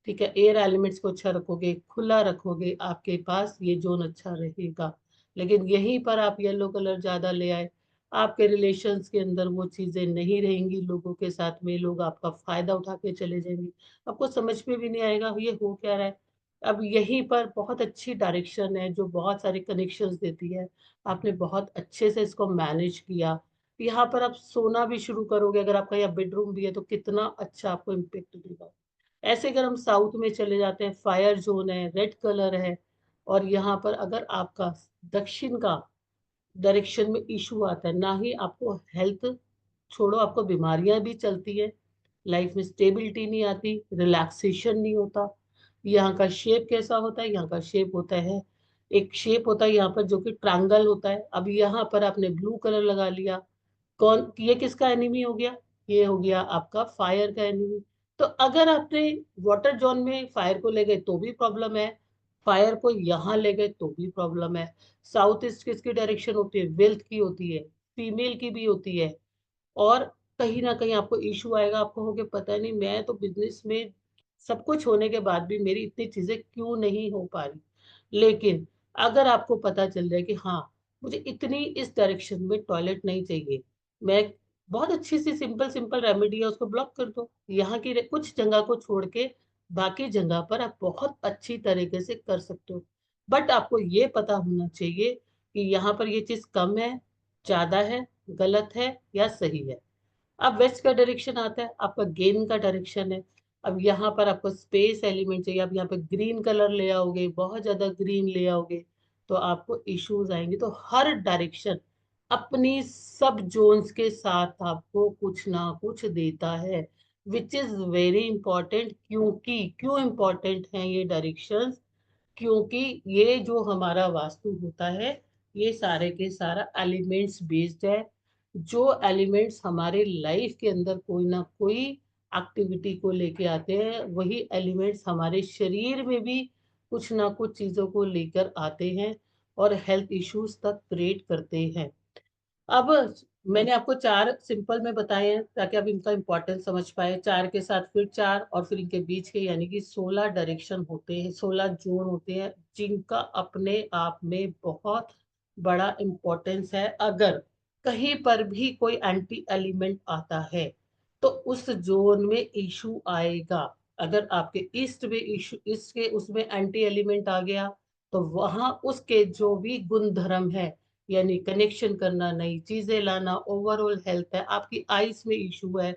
ठीक है, एयर एलिमेंट्स को अच्छा रखोगे, खुला रखोगे, आपके पास ये जोन अच्छा रहेगा। लेकिन यहीं पर आप येलो कलर ज्यादा ले आए, आपके रिलेशंस के अंदर वो चीजें नहीं रहेंगी, लोगों के साथ में लोग आपका फायदा उठा के चले जाएंगे, आपको समझ में भी नहीं आएगा ये हो क्या रहा है। अब यहीं पर बहुत अच्छी डायरेक्शन है जो बहुत सारे कनेक्शंस देती है। आपने बहुत अच्छे से इसको मैनेज किया। यहाँ पर आप सोना भी शुरू करोगे, अगर आपका यहाँ बेडरूम भी है तो कितना अच्छा आपको इम्पेक्ट देगा। ऐसे अगर हम साउथ में चले जाते हैं, फायर जोन है, रेड कलर है। और यहाँ पर अगर आपका दक्षिण का डायरेक्शन में इशू आता है, ना ही आपको हेल्थ छोड़ो, आपको बीमारियां भी चलती है, लाइफ में स्टेबिलिटी नहीं आती, रिलैक्सेशन नहीं होता। यहाँ का शेप कैसा होता है? यहाँ का शेप होता है, एक शेप होता है यहाँ पर जो कि ट्रायंगल होता है। अब यहाँ पर आपने ब्लू कलर लगा लिया, कौन ये किसका एनिमी हो गया? ये हो गया आपका फायर का एनिमी। तो अगर आपने वाटर जोन में फायर को ले गए तो भी प्रॉब्लम है, फायर को यहाँ ले गए तो भी प्रॉब्लम है। साउथ ईस्ट किसकी डायरेक्शन होती है? वेल्थ की होती है, फीमेल की भी होती है। और कहीं ना कहीं आपको इशू आएगा, आपको होगे पता नहीं मैं तो बिजनेस में सब कुछ होने के बाद भी मेरी इतनी चीजें क्यों नहीं हो पा रही। लेकिन अगर आपको पता चल जाए कि हाँ मुझे इतनी इस डायरेक्शन में टॉयलेट नहीं चाहिए, मैं बहुत अच्छी सी सिंपल सिंपल रेमेडी है, उसको ब्लॉक कर दो। यहाँ की कुछ जगह को छोड़ के बाकी जगह पर आप बहुत अच्छी तरीके से कर सकते हो। बट आपको ये पता होना चाहिए कि यहाँ पर ये चीज कम है, ज्यादा है, गलत है या सही है। अब वेस्ट का डायरेक्शन आता है, आपका गेन का डायरेक्शन है। अब यहाँ पर आपको स्पेस एलिमेंट चाहिए, अब यहाँ पे ग्रीन कलर ले आओगे, बहुत ज्यादा ग्रीन ले आओगे तो आपको इश्यूज आएंगे। तो हर डायरेक्शन अपनी सब जोन्स के साथ आपको कुछ ना कुछ देता है, विच इज वेरी इंपॉर्टेंट। क्योंकि क्यों इंपॉर्टेंट है ये डायरेक्शंस? क्योंकि ये जो हमारा वास्तु होता है ये सारे के सारा एलिमेंट्स बेस्ड है। जो एलिमेंट्स हमारे लाइफ के अंदर कोई ना कोई एक्टिविटी को लेके आते हैं, वही एलिमेंट्स हमारे शरीर में भी कुछ ना कुछ चीजों को लेकर आते हैं और हेल्थ इश्यूज तक क्रिएट करते हैं। अब मैंने आपको चार सिंपल में बताए हैं ताकि आप इनका इम्पोर्टेंस समझ पाए। चार के साथ फिर चार और फिर इनके बीच के यानी कि 16 डायरेक्शन होते हैं, 16 जोन होते हैं, जिनका अपने आप में बहुत बड़ा इम्पोर्टेंस है। अगर कहीं पर भी कोई एंटी एलिमेंट आता है तो उस जोन में इशू आएगा। अगर आपके ईस्ट में इशू, इसके उसमें एंटी एलिमेंट आ गया तो वहां उसके जो भी गुण धर्म है, यानी कनेक्शन करना, नई चीजें लाना, ओवरऑल हेल्थ है, आपकी आइस में इशू है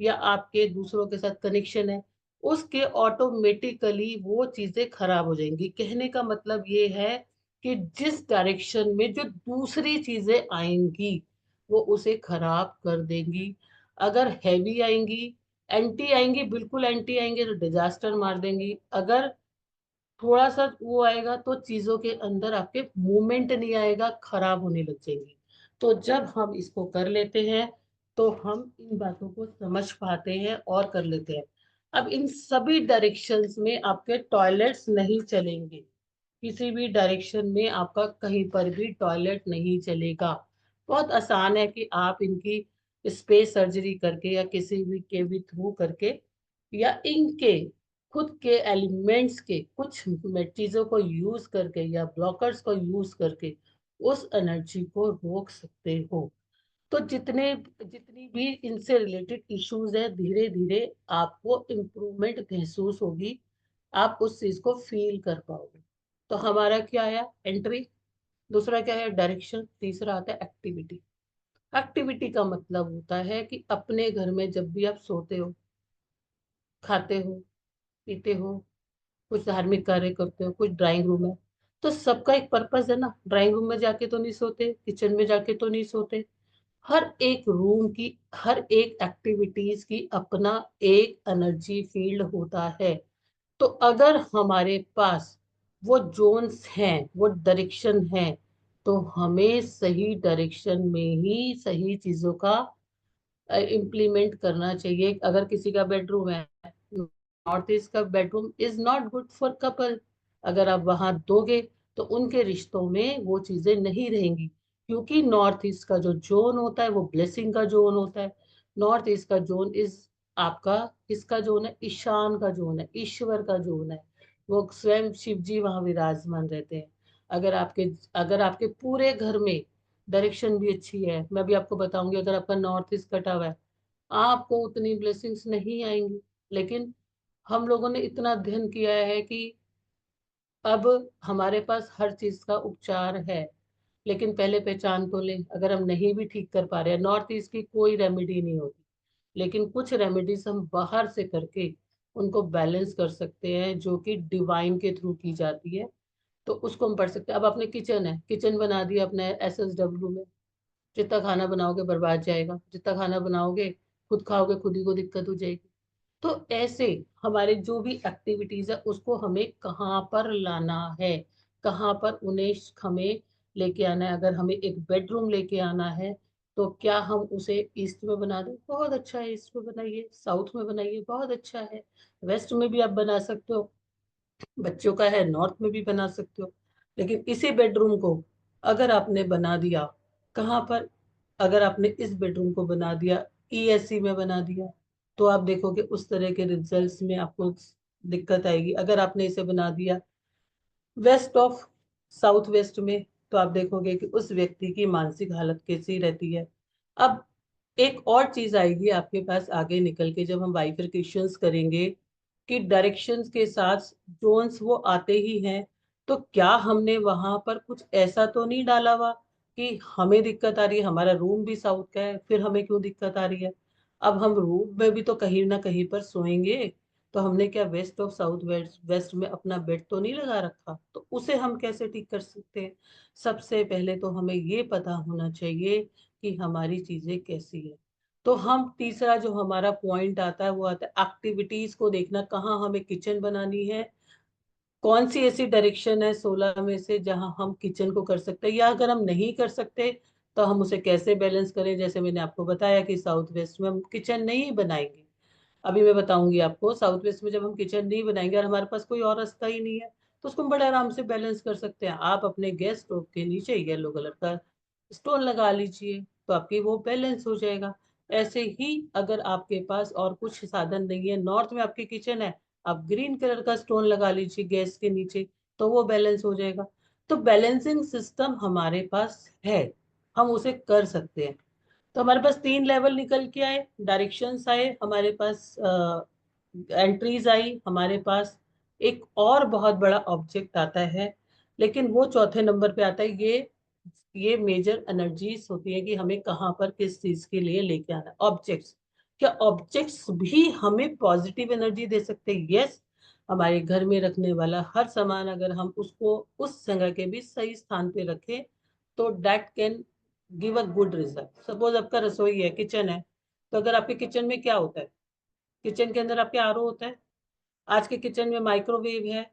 या आपके दूसरों के साथ कनेक्शन है, उसके ऑटोमेटिकली वो चीजें खराब हो जाएंगी। कहने का मतलब ये है कि जिस डायरेक्शन में जो दूसरी चीजें आएंगी वो उसे खराब कर देंगी। अगर हैवी आएंगी, एंटी आएंगी, बिल्कुल एंटी आएंगे तो डिजास्टर मार देंगी। अगर थोड़ा सा वो आएगा तो चीजों के अंदर आपके मूवमेंट नहीं आएगा, खराब होने लग जाएंगी। तो जब हम इसको कर लेते हैं तो हम इन बातों को समझ पाते हैं और कर लेते हैं। अब इन सभी डायरेक्शंस में आपके टॉयलेट्स नहीं चलेंगे, किसी भी डायरेक्शन में आपका कहीं पर भी टॉयलेट नहीं चलेगा। बहुत आसान है कि आप इनकी स्पेस सर्जरी करके या किसी भी के भी थ्रू करके या इनके खुद के एलिमेंट्स के कुछ चीजों को यूज करके या ब्लॉकर्स को यूज करके उस एनर्जी को रोक सकते हो। तो जितने जितनी भी इनसे रिलेटेड इश्यूज है, धीरे धीरे आपको इम्प्रूवमेंट महसूस होगी, आप उस चीज को फील कर पाओगे। तो हमारा क्या आया, एंट्री। दूसरा क्या है, डायरेक्शन। तीसरा आता है एक्टिविटी। एक्टिविटी का मतलब होता है कि अपने घर में जब भी आप सोते हो, खाते हो, पीते हो, कुछ धार्मिक कार्य करते हो, कुछ ड्राइंग रूम है, तो सबका एक पर्पस है ना। ड्राइंग रूम में जाके तो नहीं सोते, किचन में जाके तो नहीं सोते। हर एक रूम की, हर एक एक्टिविटीज की अपना एक एनर्जी फील्ड होता है। तो अगर हमारे पास वो जोन्स हैं, वो डायरेक्शन है, तो हमें सही डायरेक्शन में ही सही चीजों का इम्प्लीमेंट करना चाहिए। अगर किसी का बेडरूम है, नॉर्थ ईस्ट का bedroom is not good for couple, अगर आप वहां दोगे तो उनके रिश्तों में वो चीजें नहीं रहेंगी। क्योंकि नॉर्थ ईस्ट का जो जोन होता है वो ब्लेसिंग का जोन होता है। नॉर्थ ईस्ट का जोन इज आपका किसका जोन है, ईशान का जोन है, ईश्वर का जोन है। वो स्वयं शिव जी वहां विराजमान रहते हैं। अगर आपके अगर आपके पूरे घर में डायरेक्शन भी अच्छी है, मैं भी आपको बताऊंगी, अगर आपका नॉर्थ ईस्ट कटा हुआ है आपको उतनी ब्लेसिंग्स नहीं आएंगी। लेकिन हम लोगों ने इतना अध्ययन किया है कि अब हमारे पास हर चीज का उपचार है। लेकिन पहले पहचान तो लें। अगर हम नहीं भी ठीक कर पा रहे हैं, नॉर्थ ईस्ट की कोई रेमेडी नहीं होगी, लेकिन कुछ रेमेडीज हम बाहर से करके उनको बैलेंस कर सकते हैं, जो कि डिवाइन के थ्रू की जाती है। तो उसको हम पढ़ सकते हैं। अब आपने किचन है, किचन बना दिया अपने SSW में, जितना खाना बनाओगे बर्बाद जाएगा, जितना खाना बनाओगे खुद खाओगे खुद ही को दिक्कत हो जाएगी। तो ऐसे हमारे जो भी एक्टिविटीज है उसको हमें कहाँ पर लाना है, कहाँ पर उन्हें हमें लेके आना है। अगर हमें एक बेडरूम लेके आना है तो क्या हम उसे ईस्ट में बना दें, बहुत अच्छा है, ईस्ट में बनाइए, साउथ में बनाइए, बहुत अच्छा है, वेस्ट में भी आप बना सकते हो, बच्चों का है नॉर्थ में भी बना सकते हो। लेकिन इसी बेडरूम को अगर आपने बना दिया कहाँ पर, अगर आपने इस बेडरूम को बना दिया ESC में बना दिया, तो आप देखोगे उस तरह के रिजल्ट्स में आपको दिक्कत आएगी। अगर आपने इसे बना दिया वेस्ट ऑफ साउथ वेस्ट में, तो आप देखोगे कि उस व्यक्ति की मानसिक हालत कैसी रहती है। अब एक और चीज आएगी आपके पास आगे निकल के, जब हम बाइफरकेशंस करेंगे कि डायरेक्शंस के साथ जोन्स वो आते ही हैं, तो क्या हमने वहां पर कुछ ऐसा तो नहीं डाला हुआ कि हमें दिक्कत आ रही है, हमारा रूम भी साउथ का है फिर हमें क्यों दिक्कत आ रही है। अब हम रूम में भी तो कहीं ना कहीं पर सोएंगे, तो हमने क्या west of south west west में अपना बेड तो नहीं लगा रखा, तो उसे हम कैसे ठीक कर सकते हैं। सबसे पहले तो हमें ये पता होना चाहिए कि हमारी चीजें कैसी है। तो हम तीसरा जो हमारा पॉइंट आता है वो आता है एक्टिविटीज को देखना, कहाँ हमें किचन बनानी है, कौन सी ऐसी डायरेक्शन है 16 में से जहां हम किचन को कर सकते हैं, या अगर हम नहीं कर सकते तो हम उसे कैसे बैलेंस करें। जैसे मैंने आपको बताया कि साउथ वेस्ट में हम किचन नहीं बनाएंगे। अभी मैं बताऊंगी आपको, साउथ वेस्ट में जब हम किचन नहीं बनाएंगे और हमारे पास कोई और रास्ता ही नहीं है, तो उसको हम बड़े आराम से बैलेंस कर सकते हैं। आप अपने गैस स्टोव के नीचे येलो कलर का स्टोन लगा लीजिए, तो आपकी वो बैलेंस हो जाएगा। ऐसे ही अगर आपके पास और कुछ साधन नहीं है, नॉर्थ में आपकी किचन है, आप ग्रीन कलर का स्टोन लगा लीजिए गैस के नीचे, तो वो बैलेंस हो जाएगा। तो बैलेंसिंग सिस्टम हमारे पास है, हम उसे कर सकते हैं। तो हमारे पास 3 लेवल निकल के आए, डायरेक्शंस आए हमारे पास, एंट्रीज आई हमारे पास। एक और बहुत बड़ा ऑब्जेक्ट आता है, लेकिन वो चौथे नंबर पे आता है। ये मेजर एनर्जीज होती है कि हमें कहाँ पर किस चीज के लिए लेके आना है। ऑब्जेक्ट्स, क्या ऑब्जेक्ट्स भी हमें पॉजिटिव एनर्जी दे सकते हैं? यस। हमारे घर में रखने वाला हर सामान अगर हम उसको उस जगह के भी सही स्थान पे रखें, तो that can give a good result. Suppose आपका रसोई है, किचन है, तो अगर आपके किचन में क्या होता है, किचन के अंदर आपके आरओ होता है, आज के किचन में माइक्रोवेव है,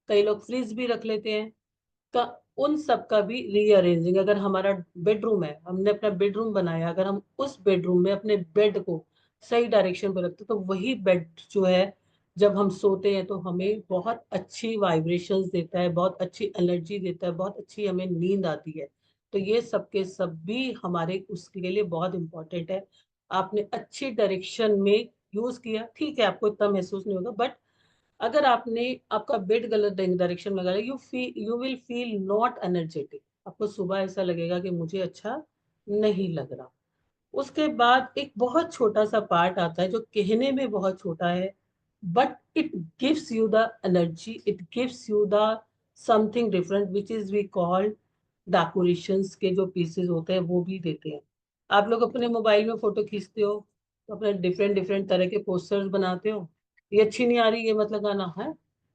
कई लोग फ्रिज भी रख लेते हैं। का उन सब का भी रीअरेंजिंग, अगर हमारा बेडरूम है, हमने अपना बेडरूम बनाया, अगर हम उस बेडरूम में अपने बेड को सही डायरेक्शन पर रखते, तो वही बेड जो है, जब हम सोते हैं तो हमें बहुत अच्छी वाइब्रेशंस देता है, बहुत अच्छी एनर्जी देता है, बहुत अच्छी हमें नींद आती है। तो ये सब के सब भी हमारे उसके लिए बहुत इंपॉर्टेंट है। आपने अच्छी डायरेक्शन में यूज किया, ठीक है, आपको इतना महसूस नहीं होगा, बट अगर आपने आपका बेड गलत डायरेक्शन में लगाया, you will feel not energetic. आपको सुबह ऐसा लगेगा कि मुझे अच्छा नहीं लग रहा। उसके बाद एक बहुत छोटा सा पार्ट आता है जो कहने में बहुत छोटा है, but it gives you the energy, it gives you the something different, which is we called decorations के जो पीसेस होते हैं वो भी देते हैं। आप लोग अपने मोबाइल में फोटो खींचते हो, तो अपने डिफरेंट डिफरेंट तरह के पोस्टर्स बनाते हो, ये अच्छी नहीं आ रही, ये मत लगाना है।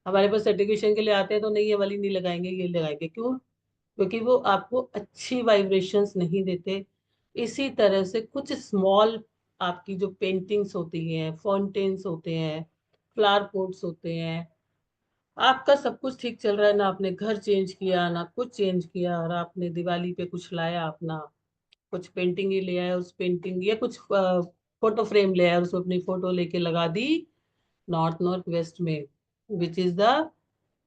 हमारे पास सर्टिफिकेशन के लिए आते हैं तो नहीं, ये वाली नहीं लगाएंगे, ये लगाएंगे। क्यों? क्योंकि वो आपको अच्छी वाइब्रेशंस नहीं देते। इसी तरह से कुछ स्मॉल आपकी जो पेंटिंग्स होती हैं, फाउंटेन्स होते हैं, फ्लावर पॉट्स होते हैं, आपका सब कुछ ठीक चल रहा है ना, आपने घर चेंज किया ना कुछ चेंज किया, और आपने दिवाली पे कुछ लाया अपना, कुछ पेंटिंग ही ले आया, उस पेंटिंग या कुछ फोटो फ्रेम ले आया, उसमें अपनी फोटो लेके लगा दी नॉर्थ नॉर्थ वेस्ट में, विच इज द,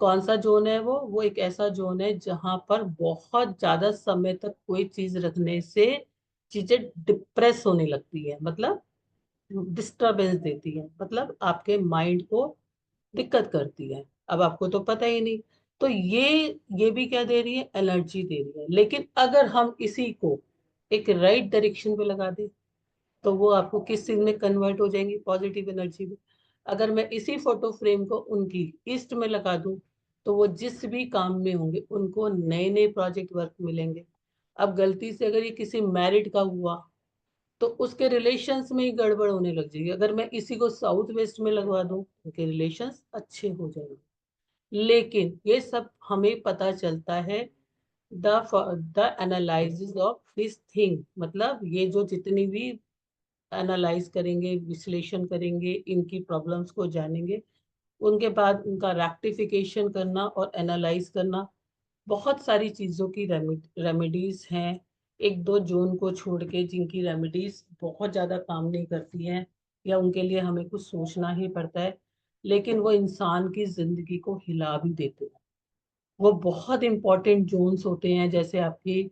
कौन सा जोन है वो एक ऐसा जोन है जहां पर बहुत ज्यादा समय तक कोई चीज रखने से चीजें डिप्रेस होने लगती है, मतलब डिस्टरबेंस देती है, मतलब आपके माइंड को दिक्कत करती है। अब आपको तो पता ही नहीं। तो ये भी क्या दे रही है? एनर्जी दे रही है। लेकिन अगर हम इसी को एक राइट डायरेक्शन पे लगा दें, तो वो आपको किस चीज में कन्वर्ट हो जाएंगी? पॉजिटिव एनर्जी में। अगर मैं इसी फोटो फ्रेम को उनकी ईस्ट में लगा दूं, तो वो जिस भी काम में होंगे उनको नए नए प्रोजेक्ट वर्क मिलेंगे। अब गलती से अगर ये किसी मैरिड का हुआ, तो उसके रिलेशंस में ही गड़बड़ होने लग जाएगी। अगर मैं इसी को साउथ वेस्ट में लगवा दूं, उनके रिलेशंस अच्छे हो जाएंगे। लेकिन ये सब हमें पता चलता है the the analysis of this thing, मतलब ये जो जितनी भी एनालाइज करेंगे, विश्लेषण करेंगे, इनकी प्रॉब्लम्स को जानेंगे, उनके बाद उनका रेक्टिफिकेशन करना और एनालाइज करना। बहुत सारी चीजों की रेमेडीज हैं, एक दो जोन को छोड़ के, जिनकी रेमेडीज बहुत ज्यादा काम नहीं करती हैं, या उनके लिए हमें कुछ सोचना ही पड़ता है, लेकिन वो इंसान की जिंदगी को हिला भी देते हैं। वो बहुत इंपॉर्टेंट जोन्स होते हैं, जैसे आपके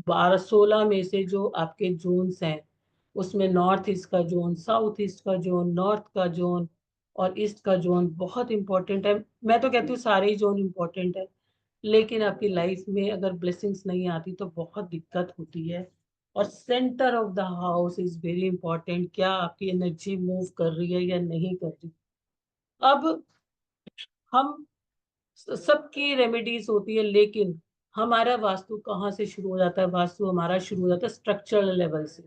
12-16 में से जो आपके जोन्स हैं, उसमें नॉर्थ ईस्ट का जोन, साउथ ईस्ट का जोन, नॉर्थ का जोन और ईस्ट का जोन बहुत इंपॉर्टेंट है। मैं तो कहती हूँ सारे ही जोन इंपॉर्टेंट है, लेकिन आपकी लाइफ में अगर ब्लेसिंग्स नहीं आती तो बहुत दिक्कत होती है। और centre of the house is very important, क्या आपकी एनर्जी मूव कर रही है या नहीं कर रही। अब हम सबकी रेमेडीज होती है, लेकिन हमारा वास्तु कहाँ से शुरू हो जाता है? वास्तु हमारा शुरू हो जाता है स्ट्रक्चरल लेवल से।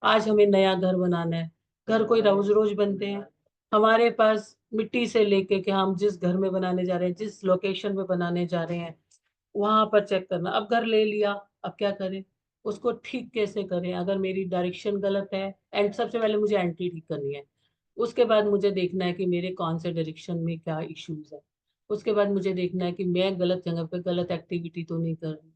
आज हमें नया घर बनाना है, घर कोई रोज रोज बनते हैं। हमारे पास मिट्टी से लेके कि हम जिस घर में बनाने जा रहे हैं, जिस लोकेशन में बनाने जा रहे हैं, वहां पर चेक करना। अब घर ले लिया, अब क्या करें? उसको ठीक कैसे करें? अगर मेरी डायरेक्शन गलत है, एंड सबसे पहले मुझे एंट्री ठीक करनी है, उसके बाद मुझे देखना है कि मेरे कौन से डायरेक्शन में क्या इश्यूज है, उसके बाद मुझे देखना है कि मैं गलत जगह पे गलत एक्टिविटी तो नहीं कर रही।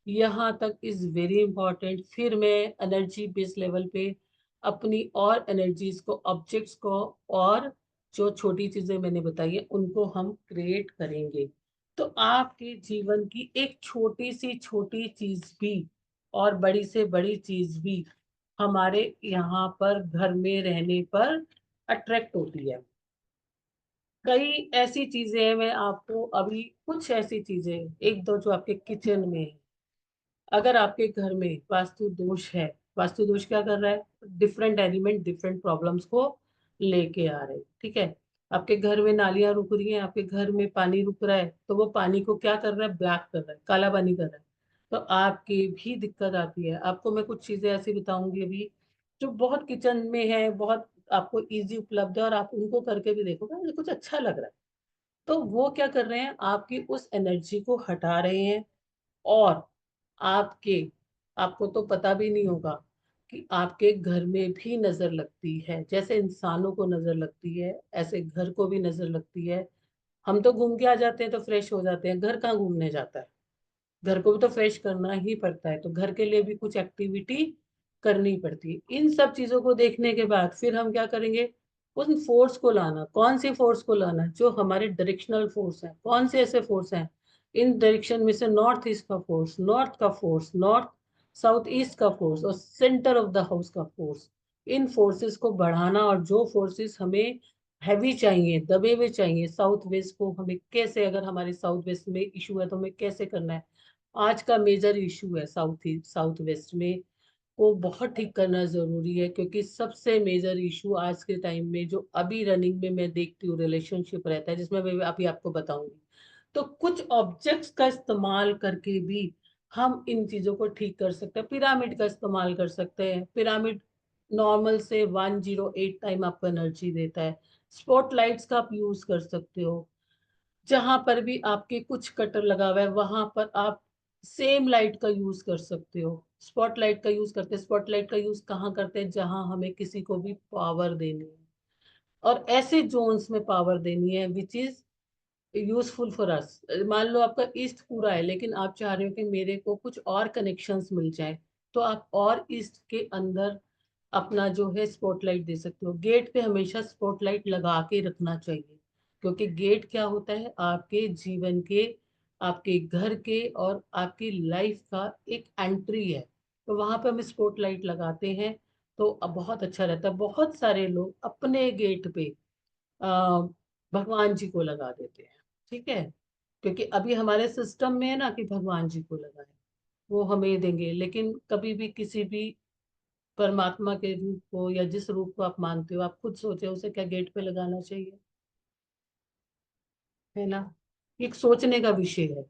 यहाँ तक इज वेरी इंपॉर्टेंट। फिर मैं एनर्जी बेस लेवल पे अपनी और एनर्जीज को, ऑब्जेक्ट्स को, और जो छोटी चीजें मैंने बताई है उनको हम क्रिएट करेंगे। तो आपके जीवन की एक छोटी चीज भी और बड़ी से बड़ी चीज भी हमारे यहाँ पर घर में रहने पर अट्रैक्ट होती है। कई ऐसी चीजें हैं, मैं आपको अभी कुछ ऐसी चीजें, एक दो जो आपके किचन में है। अगर आपके घर में वास्तु दोष है, वास्तु दोष क्या कर रहा है? डिफरेंट एलिमेंट डिफरेंट प्रॉब्लम्स को लेके आ रहे हैं, ठीक है। आपके घर में नालियां रुक रही हैं, आपके घर में पानी रुक रहा है, तो वो पानी को क्या कर रहा है? ब्लैक कर रहा है, काला पानी कर रहा है। तो आपकी भी दिक्कत आती है। आपको मैं कुछ चीजें ऐसी बताऊंगी अभी जो बहुत किचन में है, बहुत आपको इजी उपलब्ध है, और आप उनको करके भी देखोगे मुझे कुछ अच्छा लग रहा है। तो वो क्या कर रहे हैं? आपकी उस एनर्जी को हटा रहे हैं। और आपके आपको तो पता भी नहीं होगा कि आपके घर में भी नजर लगती है। जैसे इंसानों को नजर लगती है, ऐसे घर को भी नजर लगती है। हम तो घूम के आ जाते हैं तो फ्रेश हो जाते हैं, घर कहाँ घूमने जाता है? घर को भी तो फ्रेश करना ही पड़ता है, तो घर के लिए भी कुछ एक्टिविटी करनी पड़ती है। इन सब चीजों को देखने के बाद फिर हम क्या करेंगे? उन फोर्स को लाना। कौन सी फोर्स को लाना? जो हमारे डायरेक्शनल फोर्स है। कौन से ऐसे फोर्स हैं? इन डायरेक्शन में से नॉर्थ ईस्ट का फोर्स, नॉर्थ का फोर्स, नॉर्थ साउथ ईस्ट का फोर्स, और सेंटर ऑफ द हाउस का फोर्स। इन फोर्सेस को बढ़ाना, और जो फोर्सेस हमें हैवी चाहिए, दबे हुए चाहिए, साउथ वेस्ट को हमें कैसे, अगर हमारे साउथ वेस्ट में इशू है तो हमें कैसे करना है? आज का मेजर इशू है साउथ वेस्ट में, वो बहुत ठीक करना जरूरी है। क्योंकि सबसे मेजर इशू आज के टाइम में जो अभी रनिंग में मैं देखती हूँ, रिलेशनशिप रहता है, जिसमें मैं अभी आपको बताऊंगी। तो कुछ ऑब्जेक्ट्स का इस्तेमाल करके भी हम इन चीजों को ठीक कर सकते हैं। पिरामिड का इस्तेमाल कर सकते हैं। पिरामिड नॉर्मल से 108 टाइम आपको एनर्जी देता है। स्पॉटलाइट्स का आप यूज कर सकते हो। जहां पर भी आपके कुछ कटर लगा हुआ है वहां पर आप सेम लाइट का यूज कर सकते हो। स्पॉटलाइट का यूज करते हैं। स्पॉटलाइट का यूज कहाँ करते हैं? जहां हमें किसी को भी पावर देनी है, और ऐसे जोन्स में पावर देनी है which is useful for us. मान लो आपका ईस्ट पूरा है, लेकिन आप चाह रहे हो कि मेरे को कुछ और कनेक्शंस मिल जाए, तो आप और ईस्ट के अंदर अपना जो है स्पॉटलाइट दे सकते हो। गेट पे हमेशा स्पॉटलाइट लगा के रखना चाहिए। क्योंकि गेट क्या होता है? आपके जीवन के, आपके घर के और आपकी लाइफ का एक एंट्री है। तो वहां पे हम स्पॉटलाइट लगाते हैं, तो अब बहुत अच्छा रहता है। बहुत सारे लोग अपने गेट पे आ, भगवान जी को लगा देते हैं, ठीक है। क्योंकि अभी हमारे सिस्टम में है ना कि भगवान जी को लगाए, वो हमें देंगे। लेकिन कभी भी किसी भी परमात्मा के रूप को, या जिस रूप को आप मानते हो, आप खुद सोचे उसे क्या गेट पे लगाना चाहिए? है ना? एक सोचने का विषय है।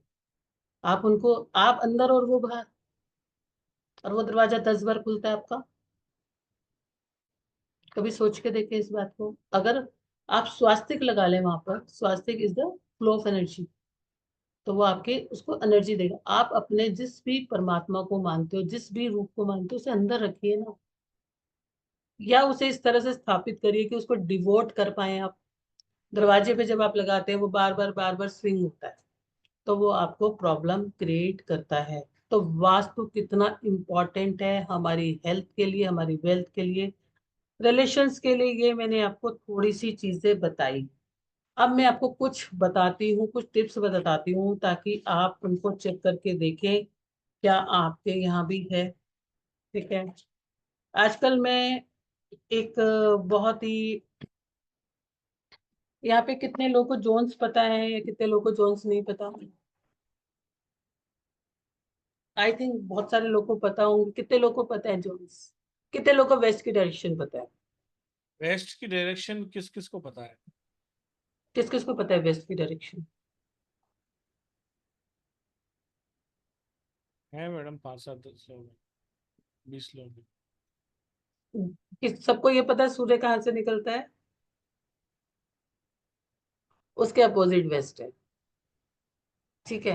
आप उनको, आप अंदर और वो बाहर, और वो दरवाजा 10 बार खुलता है आपका। कभी सोच के देखें इस बात को। अगर आप स्वास्तिक लगा लें वहां पर, swastik is the flow of energy, तो वो आपके उसको एनर्जी देगा। आप अपने जिस भी परमात्मा को मानते हो, जिस भी रूप को मानते हो, उसे अंदर रखिए ना। या उसे इस तरह से स्थापित करिए कि उसको डिवोट कर पाए आप। दरवाजे पे जब आप लगाते हैं वो बार बार स्विंग होता है, तो वो आपको प्रॉब्लम क्रिएट करता है। तो वास्तु कितना इम्पोर्टेंट है हमारी हेल्थ के लिए, हमारी वेल्थ के लिए, रिलेशंस के लिए, ये मैंने आपको थोड़ी सी चीजें बताई। अब मैं आपको कुछ बताती हूँ, कुछ टिप्स बताती हूँ, ताकि आप उनको चेक करके देखें क्या आपके यहाँ भी है। ठीक है। आजकल मैं एक बहुत ही, यहाँ पे कितने लोगों को जोन्स पता है या कितने लोगों को जोन्स नहीं पता? आई थिंक बहुत सारे लोगों को पता होंगे। कितने लोगों को पता है जोन्स? कितने लोगों को वेस्ट की डायरेक्शन पता है? वेस्ट की डायरेक्शन किस किस को पता है? किस किस को पता है वेस्ट की डायरेक्शन? है मैडम, 5 7 10 लोग हैं, 20 लोग हैं। किस सबको ये पता है सूर्य कहाँ से निकलता है? उसके अपोजिट वेस्ट है, ठीक है।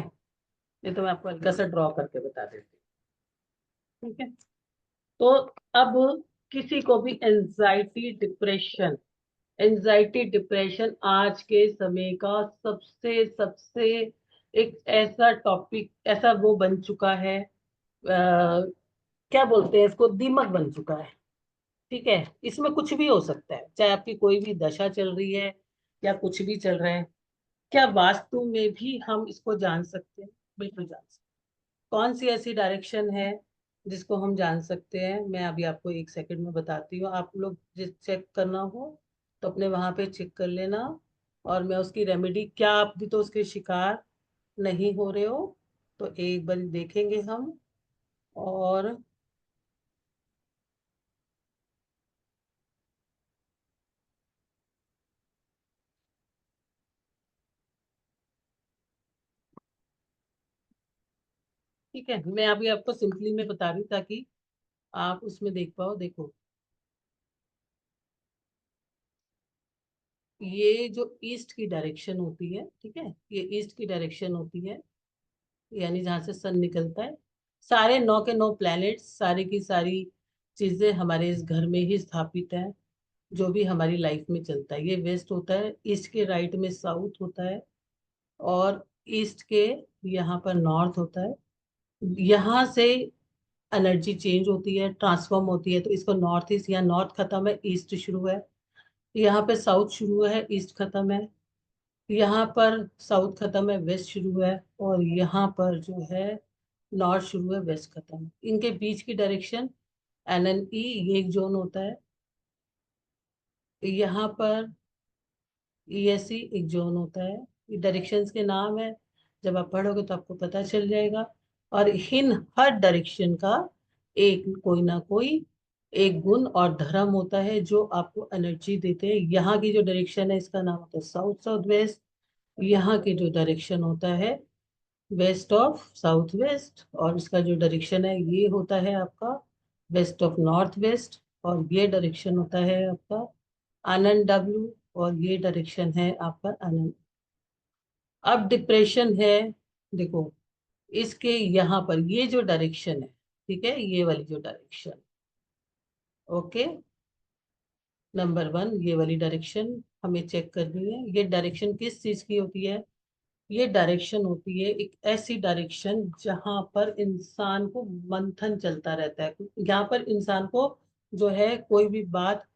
ये तो मैं आपको हल्का सा ड्रॉ करके बता देती हूँ, ठीक है। तो अब किसी को भी एंजाइटी, डिप्रेशन, एंजाइटी डिप्रेशन आज के समय का सबसे सबसे एक ऐसा टॉपिक, ऐसा वो बन चुका है, क्या बोलते हैं इसको, दीमक बन चुका है। ठीक है, इसमें कुछ भी हो सकता है, चाहे आपकी कोई भी दशा चल रही है या कुछ भी चल रहा है। क्या वास्तु में भी हम इसको जान सकते हैं? बिल्कुल जान सकते हैं। कौन सी ऐसी डायरेक्शन है जिसको हम जान सकते हैं? मैं अभी आपको एक सेकंड में बताती हूँ। आप लोग जिस चेक करना हो तो अपने वहां पे चेक कर लेना, और मैं उसकी रेमेडी, क्या आप भी तो उसके शिकार नहीं हो रहे हो, तो एक बार देखेंगे हम। और ठीक है, मैं अभी आपको सिंपली में बता रही हूँ ताकि आप उसमें देख पाओ। देखो, ये जो ईस्ट की डायरेक्शन होती है, ठीक है, ये ईस्ट की डायरेक्शन होती है, यानी जहां से सन निकलता है। सारे 9 के 9 प्लैनेट्स, सारी की सारी चीजें हमारे इस घर में ही स्थापित है। जो भी हमारी लाइफ में चलता है, ये वेस्ट होता है, ईस्ट के राइट में साउथ होता है, और ईस्ट के यहाँ पर नॉर्थ होता है। यहाँ से एनर्जी चेंज होती है, ट्रांसफॉर्म होती है, तो इसको नॉर्थ ईस्ट, या नॉर्थ खत्म है, ईस्ट शुरू है। यहाँ पे साउथ शुरू है, ईस्ट खत्म है। यहाँ पर साउथ खत्म है, वेस्ट शुरू है। और यहाँ पर जो है नॉर्थ शुरू है, वेस्ट खत्म है। इनके बीच की डायरेक्शन NNE, ये एक जोन होता है। यहाँ पर ESE एक जोन होता है। ये डायरेक्शंस के नाम है, जब आप पढ़ोगे तो आपको पता चल जाएगा। और इन हर डायरेक्शन का एक कोई ना कोई एक गुण और धर्म होता है जो आपको एनर्जी देते हैं। यहाँ की जो डायरेक्शन है इसका नाम होता है साउथ साउथ वेस्ट। यहाँ की जो डायरेक्शन होता है वेस्ट ऑफ साउथ वेस्ट, और इसका जो डायरेक्शन है ये होता है आपका वेस्ट ऑफ नॉर्थ वेस्ट। और ये डायरेक्शन होता है आपका आनंद डब्ल्यू, और ये डायरेक्शन है आपका आनंद। अब डिप्रेशन है, देखो, इसके यहाँ पर ये जो डायरेक्शन है, ठीक है, ये वाली जो डायरेक्शन, ओके, नंबर 1, ये वाली डायरेक्शन हमें चेक करनी है। ये डायरेक्शन किस चीज की होती है? ये डायरेक्शन होती है एक ऐसी डायरेक्शन जहां पर इंसान को मंथन चलता रहता है। यहाँ पर इंसान को जो है कोई भी बात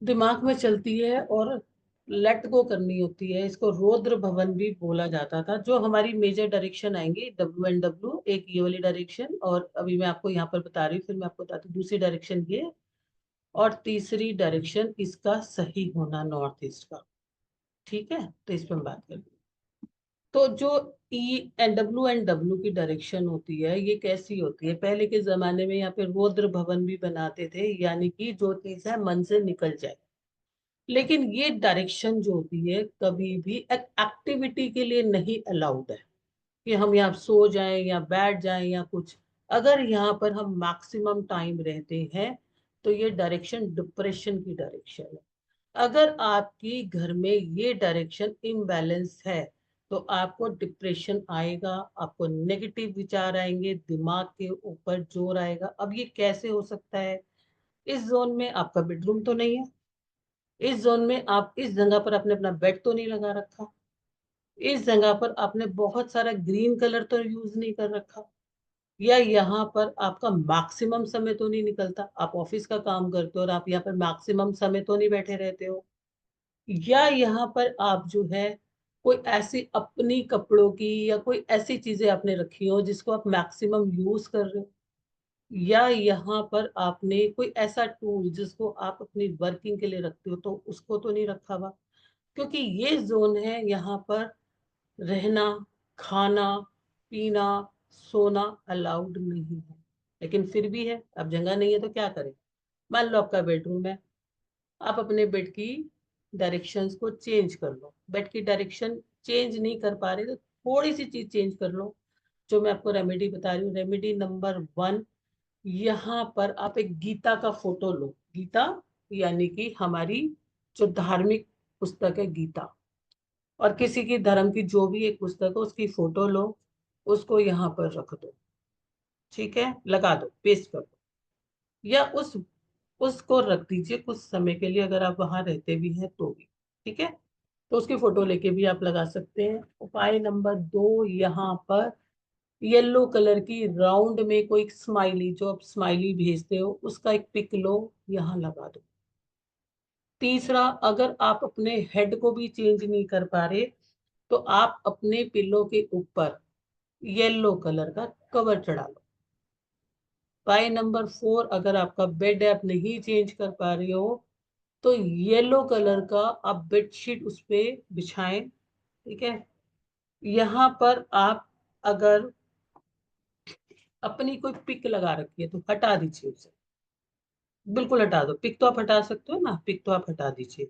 दिमाग में चलती है और लेट गो करनी होती है। इसको रौद्र भवन भी बोला जाता था। जो हमारी मेजर डायरेक्शन आएंगी WNW, एक ये वाली डायरेक्शन, और अभी मैं आपको यहाँ पर बता रही हूँ, फिर मैं आपको बताती हूँ दूसरी डायरेक्शन ये, और तीसरी डायरेक्शन इसका सही होना नॉर्थ ईस्ट का। ठीक है, तो इस पर हम बात करेंगे। तो जो WNW की डायरेक्शन होती है, ये कैसी होती है? पहले के जमाने में यहाँ पे रौद्र भवन भी बनाते थे, यानी कि जो चीज है मन से निकल जाए। लेकिन ये डायरेक्शन जो होती है कभी भी एक एक्टिविटी के लिए नहीं अलाउड है, कि हम यहाँ सो जाएं या बैठ जाएं या कुछ। अगर यहाँ पर हम मैक्सिमम टाइम रहते हैं तो ये डायरेक्शन डिप्रेशन की डायरेक्शन है। अगर आपकी घर में ये डायरेक्शन इम्बैलेंस है तो आपको डिप्रेशन आएगा, आपको नेगेटिव विचार आएंगे, दिमाग के ऊपर जोर आएगा। अब ये कैसे हो सकता है? इस जोन में आपका बेडरूम तो नहीं है, इस जोन में आप इस जगह पर आपने अपना बेड तो नहीं लगा रखा, इस जगह पर आपने बहुत सारा ग्रीन कलर तो यूज नहीं कर रखा, या यहाँ पर आपका मैक्सिमम समय तो नहीं निकलता, आप ऑफिस का काम करते हो और आप यहाँ पर मैक्सिमम समय तो नहीं बैठे रहते हो, या यहाँ पर आप जो है कोई ऐसी अपनी कपड़ों की या कोई ऐसी चीजें आपने रखी हो जिसको आप मैक्सिमम यूज कर रहे हो, या यहाँ पर आपने कोई ऐसा टूल जिसको आप अपनी वर्किंग के लिए रखते हो तो उसको तो नहीं रखा हुआ। क्योंकि ये जोन है, यहाँ पर रहना, खाना, पीना, सोना अलाउड नहीं है। लेकिन फिर भी है, अब जगह नहीं है तो क्या करें? मान लो आपका बेडरूम है, आप अपने बेड की डायरेक्शंस को चेंज कर लो। बेड की डायरेक्शन चेंज नहीं कर पा रहे तो थोड़ी सी चीज चेंज कर लो, जो मैं आपको रेमेडी बता रही हूँ। रेमेडी नंबर 1, यहाँ पर आप एक गीता का फोटो लो। गीता यानी कि हमारी जो धार्मिक पुस्तक है गीता, और किसी की धर्म की जो भी एक पुस्तक हो उसकी फोटो लो, उसको यहाँ पर रख दो। ठीक है, लगा दो, पेस्ट कर दो। या उसको रख दीजिए कुछ समय के लिए, अगर आप वहां रहते भी हैं तो भी। ठीक है, तो उसकी फोटो लेके भी आप लगा सकते हैं। उपाय नंबर 2, यहाँ पर येलो कलर की राउंड में कोई स्माइली, जो आप स्माइली भेजते हो उसका एक पिक लो, यहाँ लगा दो। तीसरा, अगर आप अपने हेड को भी चेंज नहीं कर पा रहे तो आप अपने पिल्लो के ऊपर येलो कलर का कवर चढ़ा लो। उपाय नंबर 4, अगर आपका बेड आप नहीं चेंज कर पा रहे हो तो येलो कलर का आप बेडशीट उस पे बिछाएं। ठीक है, यहाँ पर आप अगर अपनी कोई पिक लगा रखी है तो हटा दीजिए उसे, बिल्कुल हटा दो। पिक तो आप हटा सकते हो ना, पिक तो आप हटा दीजिए।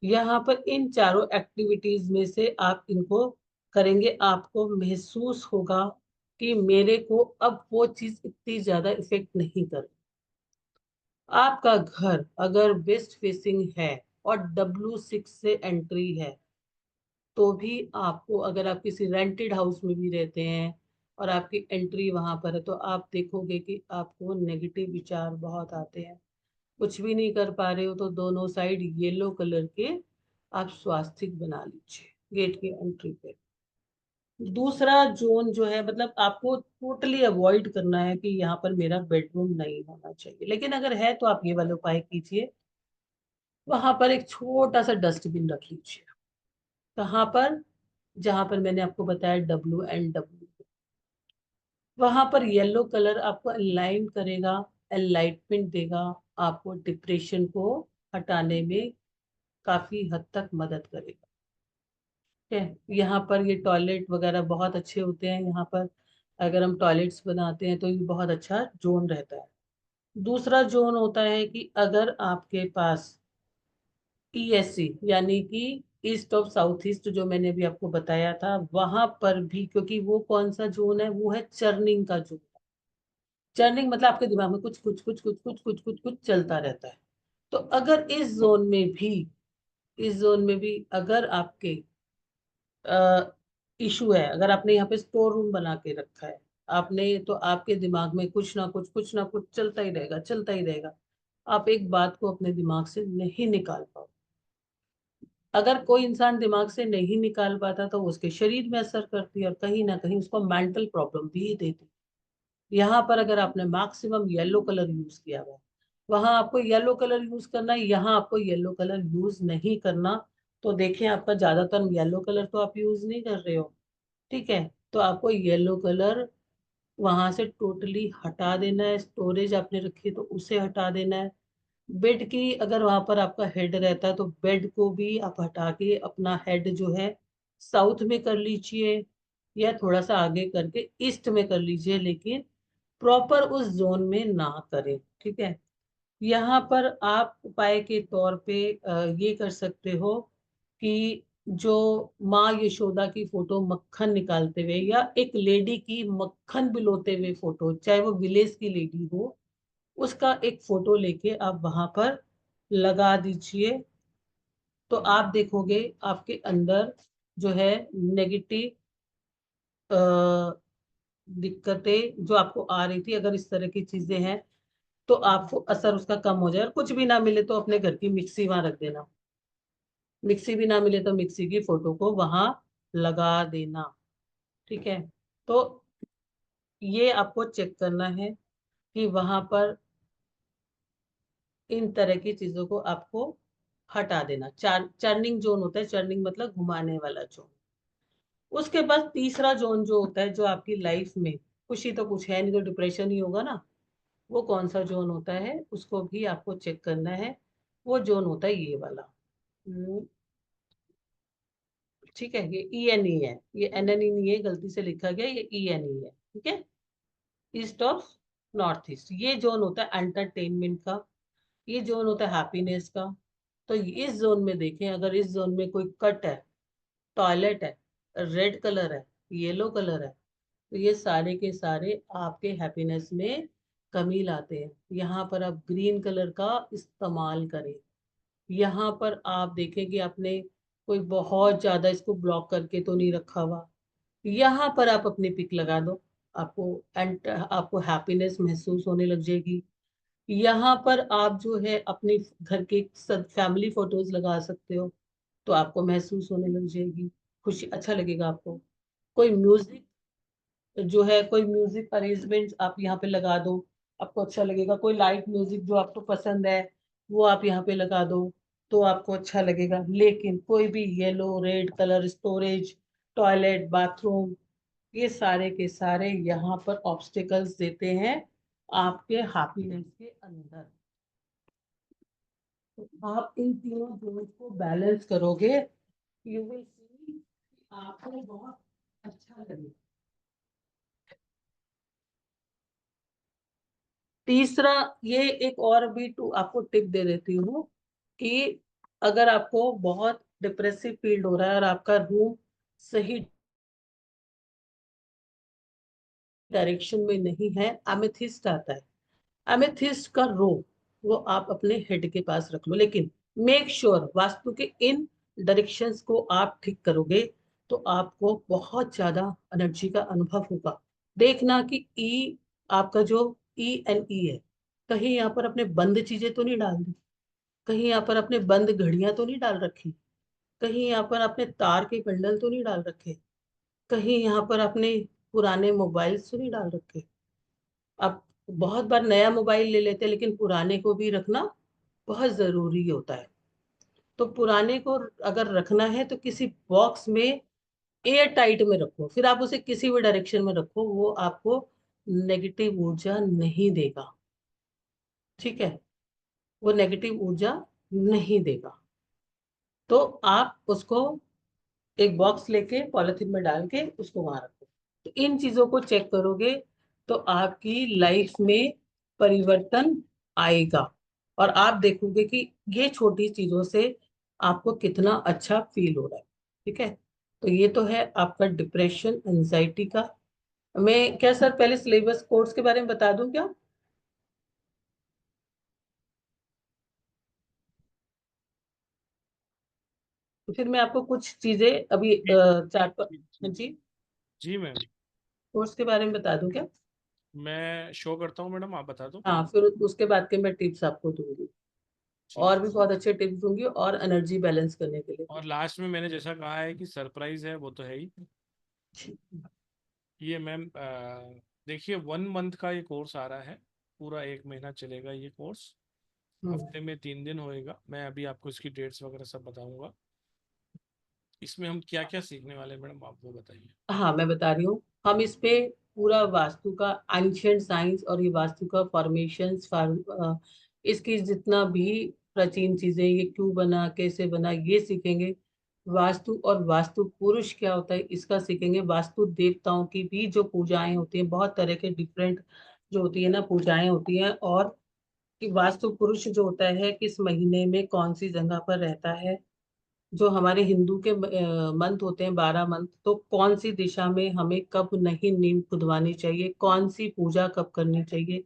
यहाँ पर इन चारों एक्टिविटीज में से आप इनको करेंगे, आपको महसूस होगा कि मेरे को अब वो चीज इतनी ज्यादा इफेक्ट नहीं कर। आपका घर अगर वेस्ट फेसिंग है और W6 से एंट्री है तो भी आपको, अगर आप किसी रेंटेड हाउस में भी रहते हैं और आपकी एंट्री वहां पर है, तो आप देखोगे कि आपको नेगेटिव विचार बहुत आते हैं। कुछ भी नहीं कर पा रहे हो तो दोनों साइड येलो कलर के आप स्वास्तिक बना लीजिए गेट की एंट्री पे। दूसरा जोन जो है, मतलब आपको टोटली अवॉइड करना है कि यहाँ पर मेरा बेडरूम नहीं होना चाहिए, लेकिन अगर है तो आप ये वाले उपाय कीजिए। वहां पर एक छोटा सा डस्टबिन रख लीजिए। कहाँ पर? जहां पर मैंने आपको बताया WNW, वहां पर येलो कलर आपको अलाइन करेगा, एनलाइटमेंट देगा, आपको डिप्रेशन को हटाने में काफी हद तक मदद करेगा। ठीक है, यहाँ पर ये टॉयलेट वगैरह बहुत अच्छे होते हैं। यहाँ पर अगर हम टॉयलेट्स बनाते हैं तो ये बहुत अच्छा जोन रहता है। दूसरा जोन होता है कि अगर आपके पास ESC यानी कि ईस्ट ऑफ साउथ ईस्ट, जो मैंने अभी आपको बताया था, वहां पर भी, क्योंकि वो कौन सा जोन है, वो है चर्निंग का जोन। चर्निंग मतलब आपके दिमाग में कुछ कुछ कुछ कुछ कुछ कुछ कुछ कुछ चलता रहता है। तो अगर इस जोन में भी अगर आपके इशू है, अगर आपने यहाँ पे स्टोर रूम बना के रखा है आपने, तो आपके दिमाग में कुछ ना कुछ चलता ही रहेगा, चलता ही रहेगा। आप एक बात को अपने दिमाग से नहीं निकाल पाओ। अगर कोई इंसान दिमाग से नहीं निकाल पाता तो वो उसके शरीर में असर करती है और कहीं ना कहीं उसको मेंटल प्रॉब्लम भी देती है। यहाँ पर अगर आपने मैक्सिमम येलो कलर यूज किया हुआ है, वहां आपको येलो कलर यूज करना है, यहाँ आपको येलो कलर यूज नहीं करना। तो देखें, आपका ज्यादातर येलो कलर तो आप यूज नहीं कर रहे हो। ठीक है, तो आपको येलो कलर वहां से टोटली हटा देना है। स्टोरेज आपने रखी है तो उसे हटा देना है। बेड की, अगर वहां पर आपका हेड रहता है तो बेड को भी आप हटा के अपना हेड जो है साउथ में कर लीजिए, या थोड़ा सा आगे करके ईस्ट में कर लीजिए, लेकिन प्रॉपर उस जोन में ना करें। ठीक है, यहाँ पर आप उपाय के तौर पे ये कर सकते हो कि जो माँ यशोदा की फोटो मक्खन निकालते हुए, या एक लेडी की मक्खन बिलोते हुए फोटो, चाहे वो विलेज की लेडी हो, उसका एक फोटो लेके आप वहां पर लगा दीजिए। तो आप देखोगे आपके अंदर जो है नेगेटिव दिक्कतें जो आपको आ रही थी, अगर इस तरह की चीजें हैं, तो आपको असर उसका कम हो जाए। और कुछ भी ना मिले तो अपने घर की मिक्सी वहां रख देना। मिक्सी भी ना मिले तो मिक्सी की फोटो को वहां लगा देना। ठीक है, तो ये आपको चेक करना है कि वहां पर इन तरह की चीजों को आपको हटा देना। चर्निंग जोन होता है, चर्निंग मतलब घुमाने वाला जोन। उसके बाद तीसरा जोन जो होता है, जो आपकी लाइफ में खुशी तो कुछ है नहीं तो डिप्रेशन ही होगा ना, वो कौन सा जोन होता है उसको भी आपको चेक करना है। वो जोन होता है ये वाला। ठीक है, ये ENE है, ये NNE नहीं है, गलती से लिखा गया, ये ENE है। ठीक है, ईस्ट ऑफ नॉर्थ ईस्ट, ये जोन होता है एंटरटेनमेंट का, ये जोन होता है हैप्पीनेस का। तो इस जोन में देखें, अगर इस जोन में कोई कट है, टॉयलेट है, रेड कलर है, येलो कलर है, तो ये सारे के सारे आपके हैप्पीनेस में कमी लाते हैं। यहाँ पर आप ग्रीन कलर का इस्तेमाल करें। यहाँ पर आप देखें कि आपने कोई बहुत ज्यादा इसको ब्लॉक करके तो नहीं रखा हुआ। यहाँ पर आप अपनी पिक लगा दो, आपको एंड आपको हैप्पीनेस महसूस होने लग जाएगी। यहाँ पर आप जो है अपनी घर के फैमिली फोटोज लगा सकते हो, तो आपको महसूस होने लग जाएगी, खुशी, अच्छा लगेगा आपको। कोई म्यूजिक जो है, कोई म्यूजिक अरेंजमेंट आप यहाँ पे लगा दो, आपको अच्छा लगेगा। कोई लाइट म्यूजिक जो आपको पसंद है वो आप यहाँ पे लगा दो, तो आपको अच्छा लगेगा। लेकिन कोई भी yellow red colour storage, toilet, bathroom, ये सारे के सारे यहाँ पर ऑब्स्टिकल्स देते हैं आपके हैप्पीनेस के अंदर। तो आप इन तीनों जोन्स को बैलेंस करोगे, यू विल सी, आपको बहुत अच्छा लगेगा। तीसरा, ये एक और भी आपको टिप दे देती हूँ कि अगर आपको बहुत डिप्रेसिव फील हो रहा है और आपका रूम सही डायरेक्शन में नहीं है, एमेथिस्ट आता है, एमेथिस्ट का रो, वो आप अपने हेड के पास रख लो। लेकिन मेक श्योर वास्तु के इन डायरेक्शंस को आप ठीक करोगे तो आपको बहुत ज्यादा एनर्जी का अनुभव होगा। देखना कि ई, आपका जो ई एंड ई है, कहीं यहाँ पर अपने बंद चीजें तो नहीं डाल दी, कहीं यहाँ पर अपने बंद घड़ियां तो नहीं डाल रखी, कहीं यहाँ पर अपने तार के बंडल तो नहीं डाल रखे, कहीं यहाँ पर अपने पुराने मोबाइल्स तो नहीं डाल रखे। अब बहुत बार नया मोबाइल ले लेते हैं, लेकिन पुराने को भी रखना बहुत जरूरी होता है। तो पुराने को अगर रखना है तो किसी बॉक्स में एयर टाइट में रखो, फिर आप उसे किसी भी डायरेक्शन में रखो, वो आपको नेगेटिव ऊर्जा नहीं देगा। ठीक है, वो नेगेटिव ऊर्जा नहीं देगा। तो आप उसको एक बॉक्स लेके पॉलिथीन में डाल के उसको वहां रखो। तो इन चीजों को चेक करोगे तो आपकी लाइफ में परिवर्तन आएगा, और आप देखोगे कि ये छोटी चीजों से आपको कितना अच्छा फील हो रहा है। ठीक है, तो ये तो है आपका डिप्रेशन एंजाइटी का। मैं क्या सर पहले सिलेबस कोर्स के बारे में बता दूं क्या? तो फिर मैं आपको कुछ चीजें अभी जी चार जी हाँ जी। जी, जी मैम, कोर्स के बारे में बता दूं क्या? मैं शो करता हूँ मैडम, आप बता दो। हाँ, फिर उसके बाद के मैं टिप्स आपको दूंगी, जी और जी। भी बहुत अच्छे टिप्स दूंगी और एनर्जी बैलेंस करने के लिए। और लास्ट में मैंने जैसा कहा है कि सरप्राइज है, वो तो है ही। ये मैम देखिए, 1 मंथ का ये कोर्स आ रहा है, पूरा 1 महीना चलेगा ये कोर्स। हम्म, हफ्ते में 3 दिन होएगा। मैं अभी आपको इसकी डेट्स वगैरह सब बताऊंगा। इसमें हम क्या क्या सीखने वाले हैं मैडम, आप वो बताइए। हाँ मैं बता रही हूँ। हम इस पे पूरा वास्तु का एंशियंट साइंस और ये वास्तु का फॉर्मेशन, इसकी जितना भी प्राचीन चीजें, ये क्यों बना, कैसे बना, ये सीखेंगे। वास्तु और वास्तु पुरुष क्या होता है इसका सीखेंगे। वास्तु देवताओं की भी जो पूजाएं होती हैं, बहुत तरह के डिफरेंट जो होती है ना पूजाएं होती हैं, और कि वास्तु पुरुष जो होता है किस महीने में कौन सी जगह पर रहता है। जो हमारे हिंदू के मंथ होते हैं 12 मंथ, तो कौन सी दिशा में हमें कब नहीं नींव खुदवानी चाहिए, कौन सी पूजा कब करनी चाहिए,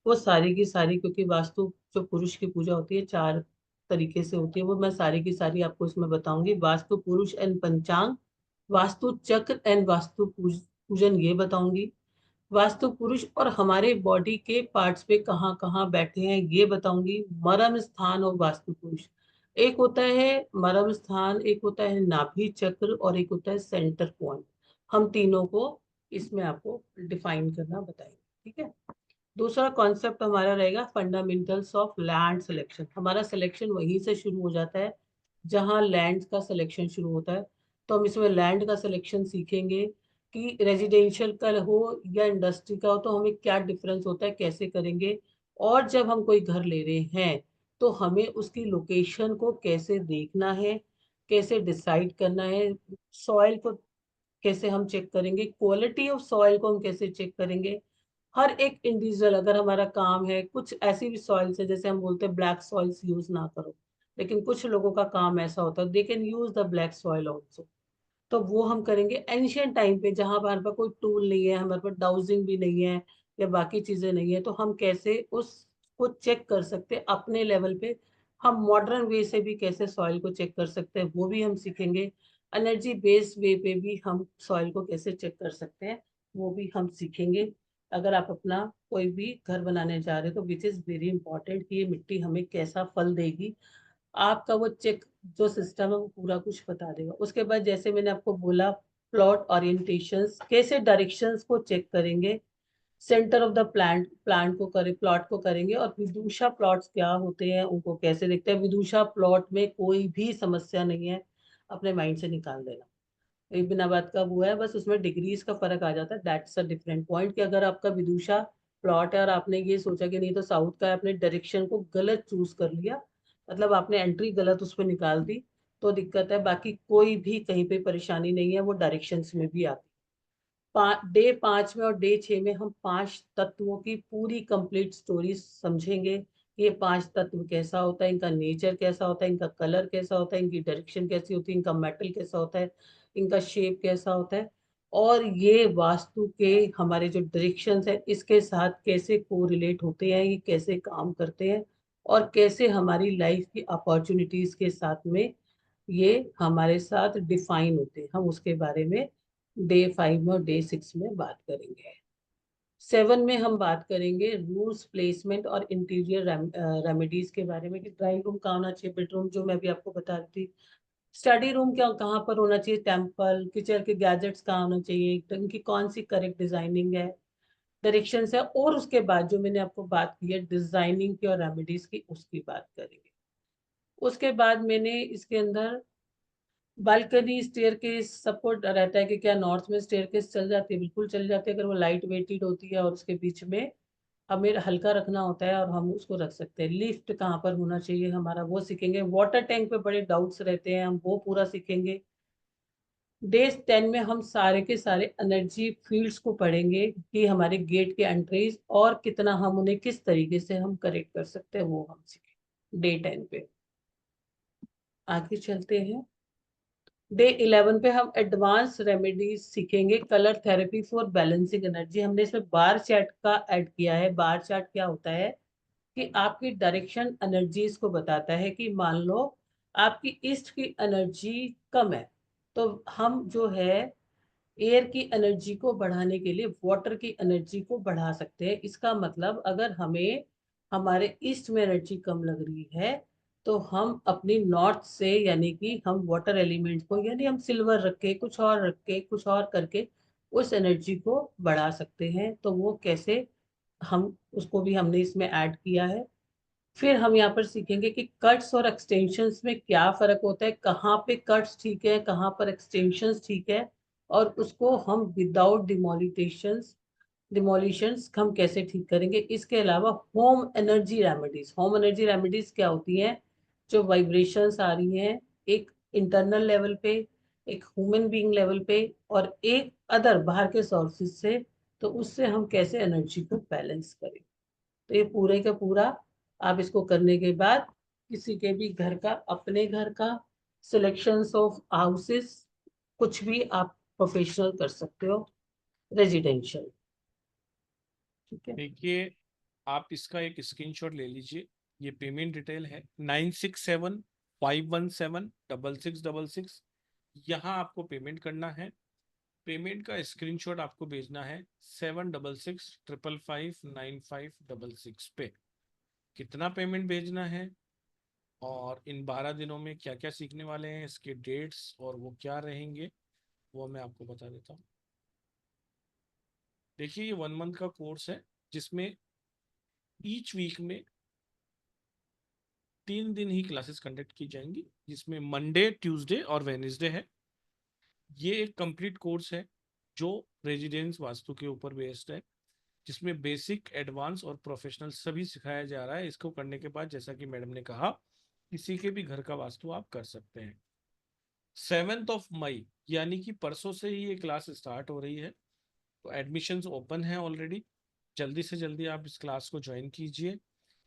वो सारी की सारी, क्योंकि वास्तु जो पुरुष की पूजा होती है 4 तरीके से होती है, वो मैं सारी की सारी आपको इसमें बताऊंगी। वास्तु पुरुष एंड पंचांग, वास्तु चक्र एंड वास्तु पूजन ये बताऊंगी। वास्तु पुरुष और हमारे बॉडी के पार्ट्स पे कहाँ कहाँ बैठे हैं ये बताऊंगी। मर्म स्थान और वास्तु पुरुष, एक होता है मर्म स्थान, एक होता है नाभि चक्र, और एक होता है सेंटर पॉइंट। हम तीनों को इसमें आपको डिफाइन करना बताएंगे। ठीक है, दूसरा कॉन्सेप्ट हमारा रहेगा फंडामेंटल्स ऑफ लैंड सिलेक्शन। हमारा सिलेक्शन वहीं से शुरू हो जाता है जहां लैंड का सिलेक्शन शुरू होता है। तो हम इसमें लैंड का सिलेक्शन सीखेंगे कि रेजिडेंशियल का हो या इंडस्ट्री का हो, तो हमें क्या डिफरेंस होता है, कैसे करेंगे। और जब हम कोई घर ले रहे हैं तो हमें उसकी लोकेशन को कैसे देखना है, कैसे डिसाइड करना है, सॉइल को कैसे हम चेक करेंगे, क्वालिटी ऑफ सॉइल को हम कैसे चेक करेंगे। हर एक इंडिविजुअल, अगर हमारा काम है, कुछ ऐसी भी सॉइल्स है जैसे हम बोलते हैं ब्लैक सॉइल्स यूज ना करो, लेकिन कुछ लोगों का काम ऐसा होता है they can use the black soil also, तो वो हम करेंगे। एंशियंट टाइम पे जहां हमारे पास कोई टूल नहीं है, हमारे पास डाउजिंग भी नहीं है या बाकी चीजें नहीं है, तो हम कैसे उसको चेक कर सकते हैं अपने लेवल पे। हम मॉडर्न वे से भी कैसे सॉइल को चेक कर सकते हैं वो भी हम सीखेंगे। एनर्जी बेस्ड वे पे भी हम सॉइल को कैसे चेक कर सकते हैं वो भी हम सीखेंगे। अगर आप अपना कोई भी घर बनाने जा रहे हो तो विच इज वेरी इंपॉर्टेंट कि ये मिट्टी हमें कैसा फल देगी, आपका वो चेक जो सिस्टम है वो पूरा कुछ बता देगा। उसके बाद जैसे मैंने आपको बोला, प्लॉट ओरिएंटेशंस, कैसे डायरेक्शंस को चेक करेंगे, सेंटर ऑफ द प्लांट को करें, प्लॉट को करेंगे, और विदुषा प्लॉट्स क्या होते हैं उनको कैसे देखते हैं। विदुषा प्लॉट में कोई भी समस्या नहीं है, अपने माइंड से निकाल देना, एक बिना बात का वो है, बस उसमें डिग्रीज का फर्क आ जाता है। दैट्स अ डिफरेंट पॉइंट कि अगर आपका विदुषा प्लॉट है और आपने ये सोचा कि नहीं तो साउथ का है, आपने डायरेक्शन को गलत चूज कर लिया, मतलब आपने एंट्री गलत उस पर निकाल दी, तो दिक्कत है। बाकी कोई भी कहीं पे परेशानी नहीं है, वो डायरेक्शंस में भी आती है। डे 5 में और डे 6 में हम 5 तत्वों की पूरी कंप्लीट स्टोरी समझेंगे। ये 5 तत्व कैसा होता है, इनका नेचर कैसा होता है, इनका कलर कैसा होता है, इनकी डायरेक्शन कैसी होती है, इनका मेटल कैसा होता है, इनका शेप कैसा होता है, और ये वास्तु के हमारे जो डायरेक्शंस है इसके साथ कैसे कोरिलेट होते हैं, ये कैसे काम करते हैं, और कैसे हमारी लाइफ की अपॉर्चुनिटीज के साथ में ये हमारे साथ डिफाइन होते हैं। हम उसके बारे में डे 5 में और डे 6 में बात करेंगे। 7 में हम बात करेंगे रूल्स, प्लेसमेंट और इंटीरियर रेमेडीज के बारे में, कि ड्राइंग रूम कहाँ होना चाहिए, बेडरूम जो मैं भी आपको बता रही थी, स्टडी रूम क्या कहाँ पर होना चाहिए, टेम्पल किचन के गैजेट्स कहाँ होना चाहिए, उनकी कौन सी करेक्ट डिजाइनिंग है, डायरेक्शंस है, और उसके बाद जो मैंने आपको बात की है डिजाइनिंग की और रेमेडीज की, उसकी बात करेंगे। उसके बाद मैंने इसके अंदर बालकनी स्टेयरकेस सबको रहता है कि क्या नॉर्थ में स्टेयरकेस चल जाती है, बिल्कुल चल जाती है अगर वो लाइट वेटेड होती है और उसके बीच में हमें हल्का रखना होता है और हम उसको रख सकते हैं। लिफ्ट कहाँ पर होना चाहिए हमारा, वो सीखेंगे। वाटर टैंक पे बड़े डाउट्स रहते हैं, हम वो पूरा सीखेंगे। डे 10 में हम सारे के सारे एनर्जी फील्ड्स को पढ़ेंगे कि हमारे गेट के एंट्रीज और कितना हम उन्हें किस तरीके से हम करेक्ट कर सकते हैं, वो हम सीखेंगे डे 10 पे। आगे चलते हैं। डे 11 पे हम एडवांस रेमेडीज सीखेंगे, colour therapy for balancing energy. हमने इसमें बार चार्ट का ऐड किया है। बार चार्ट क्या होता है कि आपकी डायरेक्शन एनर्जीज को बताता है कि मान लो आपकी ईस्ट की एनर्जी कम है, तो हम जो है एयर की एनर्जी को बढ़ाने के लिए वाटर की एनर्जी को बढ़ा सकते हैं। इसका मतलब अगर हमें हमारे ईस्ट में एनर्जी कम लग रही है तो हम अपनी नॉर्थ से, यानी कि हम वाटर एलिमेंट को, यानी हम सिल्वर रख के कुछ और रख के कुछ और करके उस एनर्जी को बढ़ा सकते हैं। तो वो कैसे, हम उसको भी हमने इसमें ऐड किया है। फिर हम यहाँ पर सीखेंगे कि कट्स और एक्सटेंशंस में क्या फर्क होता है, कहाँ पे कट्स ठीक है, कहाँ पर एक्सटेंशंस ठीक है, और उसको हम विदाउट डिमोलिशंस हम कैसे ठीक करेंगे। इसके अलावा होम एनर्जी रेमेडीज क्या होती हैं, जो वाइब्रेशंस आ रही हैं एक इंटरनल लेवल पे, एक ह्यूमन बीइंग लेवल पे, और एक अदर बाहर के सोर्सेज से, तो उससे हम कैसे एनर्जी को बैलेंस करें। तो ये पूरे का पूरा आप इसको करने के बाद किसी के भी घर का, अपने घर का, सिलेक्शंस ऑफ हाउसेस, कुछ भी आप प्रोफेशनल कर सकते हो, रेजिडेंशियल। ठीक है। देखिए, आप इसका एक स्क्रीनशॉट ले लीजिए। ये पेमेंट डिटेल है 9675176666। यहाँ आपको पेमेंट करना है। पेमेंट का स्क्रीनशॉट आपको भेजना है 7665559566 पे। कितना पेमेंट भेजना है और इन 12 दिनों में क्या क्या सीखने वाले हैं, इसके डेट्स और वो क्या रहेंगे, वो मैं आपको बता देता हूँ। देखिए, ये 1 मंथ का कोर्स है जिसमें ईच वीक में 3 दिन ही क्लासेस कंडक्ट की जाएंगी, जिसमें मंडे, ट्यूसडे और वेनेसडे है। ये एक कंप्लीट कोर्स है जो रेजिडेंस वास्तु के ऊपर बेस्ड है, जिसमें बेसिक, एडवांस और प्रोफेशनल सभी सिखाया जा रहा है। इसको करने के बाद, जैसा कि मैडम ने कहा, किसी के भी घर का वास्तु आप कर सकते हैं। 7 मई यानी कि परसों से ही ये क्लास स्टार्ट हो रही है, तो एडमिशन्स ओपन है ऑलरेडी। जल्दी से जल्दी आप इस क्लास को ज्वाइन कीजिए।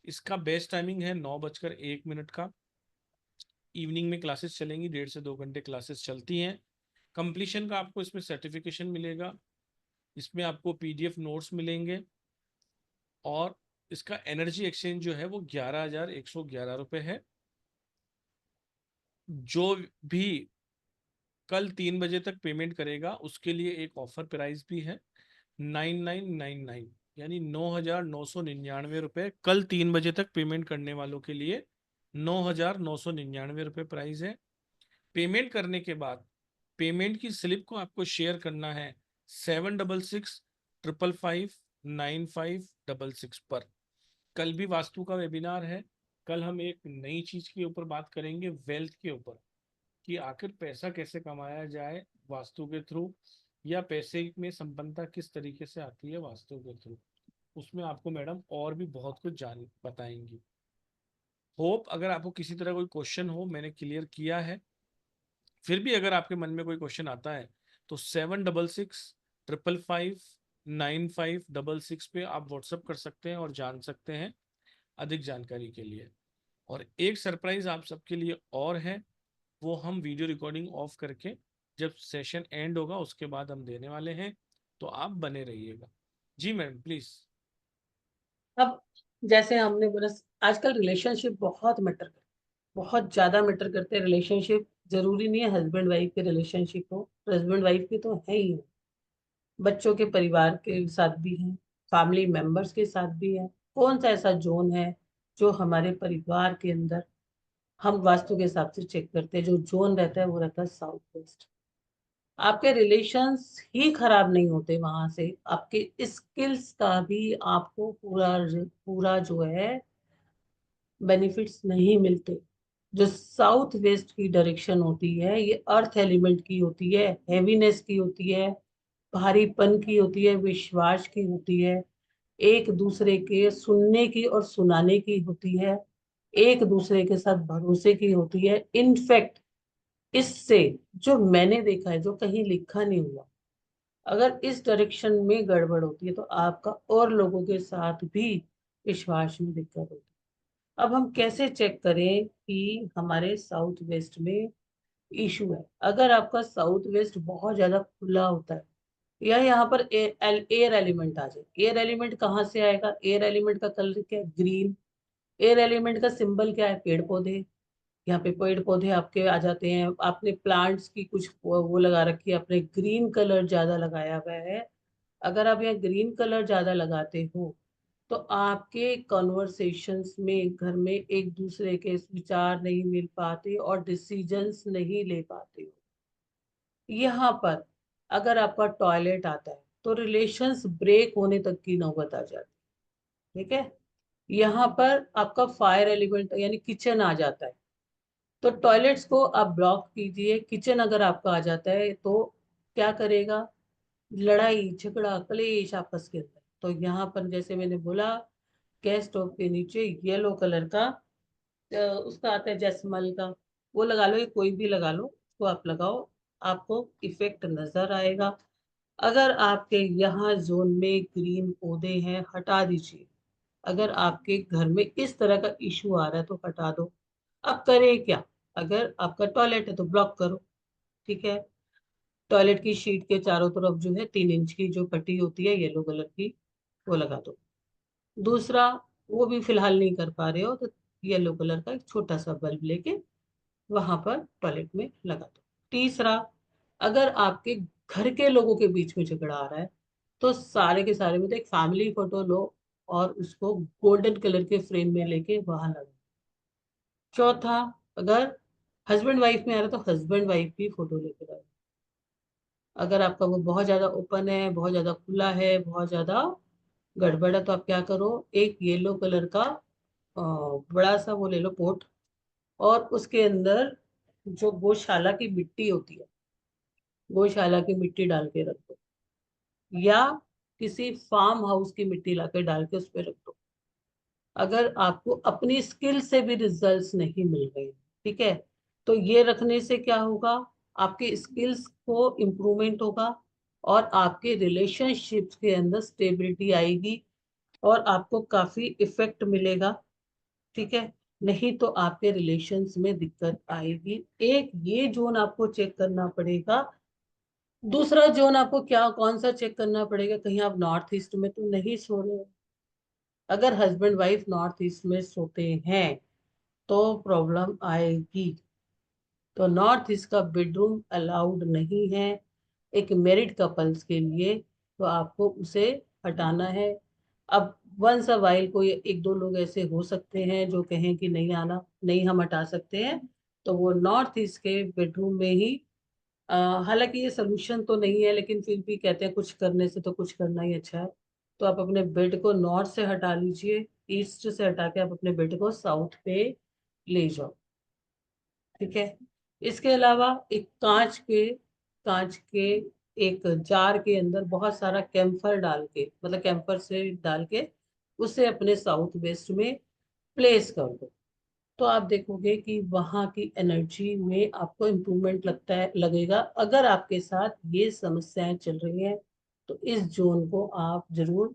इसका बेस्ट टाइमिंग है 9:01 का। इवनिंग में क्लासेस चलेंगी, 1.5 से 2 घंटे क्लासेस चलती हैं। कंप्लीशन का आपको इसमें सर्टिफिकेशन मिलेगा, इसमें आपको पीडीएफ नोट्स मिलेंगे, और इसका एनर्जी एक्सचेंज जो है वो 11,111 रुपये है। जो भी कल 3 बजे तक पेमेंट करेगा उसके लिए एक ऑफर प्राइस भी है। 9999, यानी 9,999 रुपये। कल 3 बजे तक पेमेंट करने वालों के लिए 9,999 रुपये प्राइस है। पेमेंट करने के बाद पेमेंट की स्लिप को आपको शेयर करना है 7665559566 पर। कल भी वास्तु का वेबिनार है। कल हम एक नई चीज के ऊपर बात करेंगे, वेल्थ के ऊपर, कि आखिर पैसा कैसे कमाया जाए वास्तु के थ्रू, या पैसे में संपन्नता किस तरीके से आती है वास्तु के थ्रू। उसमें आपको मैडम और भी बहुत कुछ जान बताएंगी। होप अगर आपको किसी तरह कोई क्वेश्चन हो, मैंने क्लियर किया है। फिर भी अगर आपके मन में कोई क्वेश्चन आता है तो 7665559566 पे आप व्हाट्सअप कर सकते हैं और जान सकते हैं अधिक जानकारी के लिए। और एक सरप्राइज आप सबके लिए और है, वो हम वीडियो रिकॉर्डिंग ऑफ करके जब सेशन एंड होगा उसके बाद हम देने वाले हैं, तो आप बने रहिएगा। जी मैडम प्लीज। अब जैसे हमने बोला, आजकल रिलेशनशिप बहुत मैटर करते, बहुत ज्यादा मैटर करते हैं रिलेशनशिप। जरूरी नहीं है हस्बैंड वाइफ के रिलेशनशिप हो, हस्बैंड वाइफ के तो है ही है, बच्चों के परिवार के साथ भी है, फैमिली मेंबर्स के साथ भी है। कौन सा ऐसा जोन है जो हमारे परिवार के अंदर हम वास्तु के हिसाब से चेक करते हैं? जो जोन रहता है वो रहता है साउथ वेस्ट। आपके रिलेशंस ही खराब नहीं होते वहां से, आपके स्किल्स का भी आपको पूरा पूरा जो है बेनिफिट्स नहीं मिलते। जो साउथ वेस्ट की डायरेक्शन होती है ये अर्थ एलिमेंट की होती है, हैवीनेस की होती है, भारीपन की होती है, विश्वास की होती है, एक दूसरे के सुनने की और सुनाने की होती है, एक दूसरे के साथ भरोसे की होती है। इनफैक्ट इससे जो मैंने देखा है, जो कहीं लिखा नहीं हुआ, अगर इस डायरेक्शन में गड़बड़ होती है तो आपका और लोगों के साथ भी विश्वास में दिक्कत होती है। अब हम कैसे चेक करें कि हमारे साउथ वेस्ट में इशू है? अगर आपका साउथ वेस्ट बहुत ज्यादा खुला होता है, या यहाँ पर एयर एलिमेंट आ जाए। एयर एलिमेंट कहाँ से आएगा? एयर एलिमेंट का कलर क्या है? ग्रीन। एयर एलिमेंट का सिंबल क्या है? पेड़ पौधे। यहाँ पे पेड़ पौधे आपके आ जाते हैं। आपने प्लांट्स की कुछ वो लगा रखी है, आपने ग्रीन कलर ज्यादा लगाया हुआ है। अगर आप यहाँ ग्रीन कलर ज्यादा लगाते हो तो आपके कॉन्वर्सेशंस में घर में एक दूसरे के विचार नहीं मिल पाते और डिसीजंस नहीं ले पाते हो। यहाँ पर अगर आपका टॉयलेट आता है तो रिलेशंस ब्रेक होने तक की नौबत आ जाती है। ठीक है। यहाँ पर आपका फायर एलिमेंट यानी किचन आ जाता है, तो टॉयलेट्स को आप ब्लॉक कीजिए। किचन अगर आपका आ जाता है तो क्या करेगा? लड़ाई झगड़ा कलेश आपस के अंदर। तो यहाँ पर जैसे मैंने बोला, गैस स्टोव के नीचे येलो कलर का उसका आता है जैसमल का, वो लगा लो, ये कोई भी लगा लो, उसको आप लगाओ, आपको इफेक्ट नजर आएगा। अगर आपके यहाँ जोन में ग्रीन पौधे हैं, हटा दीजिए। अगर आपके घर में इस तरह का इशू आ रहा है तो हटा दो। अब करें क्या? अगर आपका टॉयलेट है तो ब्लॉक करो। ठीक है। टॉयलेट की शीट के चारों तरफ जो है 3 इंच की जो पट्टी होती है येलो कलर की, वो लगा दो। दूसरा, वो भी फिलहाल नहीं कर पा रहे हो तो येलो कलर का एक छोटा सा बल्ब लेके वहां पर टॉयलेट में लगा दो। तीसरा, अगर आपके घर के लोगों के बीच में झगड़ा आ रहा है तो सारे के सारे में तो एक फैमिली फोटो लो और उसको गोल्डन कलर के फ्रेम में लेके वहां लगा। चौथा, अगर हस्बैंड वाइफ में आ रहा है तो हस्बैंड वाइफ की फोटो लेके लगा। अगर आपका वो बहुत ज्यादा ओपन है, बहुत ज्यादा खुला है, बहुत ज्यादा गड़बड़ है, तो आप क्या करो, एक येलो कलर का बड़ा सा वो ले लो पोट, और उसके अंदर जो गौशाला की मिट्टी होती है, गौशाला की मिट्टी डाल के रख दो, या किसी फार्म हाउस की मिट्टी लाके डाल के उस पर रख दो। अगर आपको अपनी स्किल से भी रिजल्ट्स नहीं मिल रहे, ठीक है, तो ये रखने से क्या होगा? आपके स्किल्स को इम्प्रूवमेंट होगा और आपके रिलेशनशिप्स के अंदर स्टेबिलिटी आएगी और आपको काफी इफेक्ट मिलेगा। ठीक है। नहीं तो आपके रिलेशंस में दिक्कत आएगी। एक ये जोन आपको चेक करना पड़ेगा। दूसरा जोन आपको क्या कौन सा चेक करना पड़ेगा? कहीं आप नॉर्थ ईस्ट में तो नहीं सो रहे हो? अगर हस्बैंड वाइफ नॉर्थ ईस्ट में सोते हैं तो प्रॉब्लम आएगी। तो नॉर्थ ईस्ट का बेडरूम अलाउड नहीं है एक मैरिड कपल्स के लिए। तो आपको उसे हटाना है। अब वंस अ वाइल कोई एक दो लोग ऐसे हो सकते हैं जो कहें कि नहीं आना, नहीं हम हटा सकते हैं, तो वो नॉर्थ ईस्ट के बेडरूम में ही, अ, हालांकि ये सोल्यूशन तो नहीं है, लेकिन फिर भी कहते हैं कुछ करने से तो कुछ करना ही अच्छा है। तो आप अपने बेड को नॉर्थ से हटा लीजिए, ईस्ट से हटा के आप अपने बेड को साउथ पे ले जाओ। ठीक है। इसके अलावा एक कांच के एक जार के अंदर बहुत सारा कैम्फर डाल के, मतलब कैम्फर से डाल के उसे अपने साउथ वेस्ट में प्लेस कर दो। तो आप देखोगे कि वहां की एनर्जी में आपको इम्प्रूवमेंट लगेगा। अगर आपके साथ ये समस्याएं चल रही हैं तो इस जोन को आप जरूर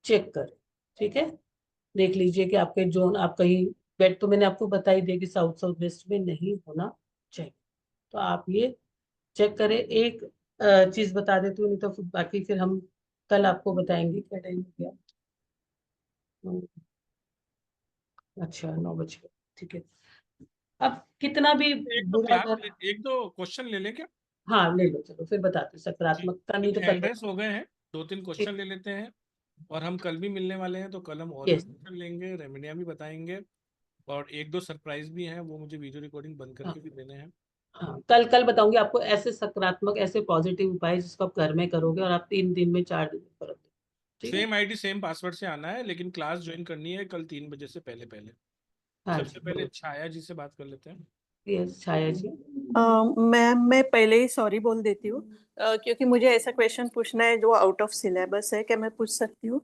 चेक करें। ठीक है। देख लीजिए कि आपके जोन, आप कहीं, बेड तो मैंने आपको बता ही दिया कि साउथ साउथ वेस्ट में नहीं होना चाहिए। तो आप ये चेक करें। एक चीज बता देती हूँ, नहीं तो फिर बाकी फिर हम कल आपको बताएंगे। क्या टाइम हो गया? हम्म, अच्छा 9 बज गए। ठीक है। अब कितना भी एक दो बुरा क्लास अगर, एक दो क्वेश्चन ले लें क्या? हाँ ले लो, चलो फिर बताते हैं। जी, सकारात्मकता नहीं क्योंकि तो कल हैंड रेस हो गए हैं, दो तीन क्वेश्चन ठीक। ले लेते हैं। और हम कल भी मिलने वाले हैं, तो कल हम और भी यस। क्वेश्चन लेंगे, रेमेडियां भी बताएंगे। और एक दो सरप्राइज भी हैं, वो मुझे वीडियो रिकॉर्डिंग बंद हाँ करके भी देने हैं। हाँ, कल कल बताऊंगी आपको ऐसे सकारात्मक, ऐसे पॉजिटिव उपाय जिसको आप घर में करोगे और आप 3 दिन में 4 दिन में करोगे। ठीक है। सेम आईडी सेम पासवर्ड से आना है, लेकिन क्लास ज्वाइन करनी है कल 3 बजे से पहले पहले। हाँ सबसे जी। पहले छाया जी से बात कर लेते हैं। यस छाया जी। मैम मैं पहले ही सॉरी बोल देती हूँ, क्योंकि मुझे ऐसा क्वेश्चन पूछना है जो आउट ऑफ सिलेबस है। क्या मैं पूछ सकती हूँ?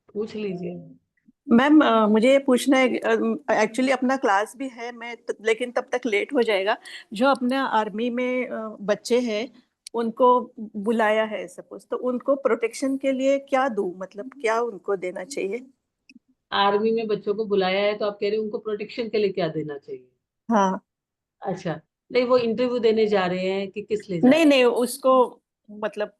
पूछ लीजिए। मैम मुझे ये पूछना है, एक्चुअली अपना क्लास भी है, लेकिन तब तक लेट हो जाएगा। जो अपने आर्मी में बच्चे हैं उनको बुलाया है सपोज, तो उनको प्रोटेक्शन के लिए क्या दूँ, मतलब क्या उनको देना चाहिए? आर्मी में बच्चों को बुलाया है तो आप कह रहे हो उनको प्रोटेक्शन के लिए क्या देना चाहिए? हाँ। अच्छा। नहीं, वो इंटरव्यू देने जा रहे हैं कि किस लिए जा नहीं रहे नहीं, उसको मतलब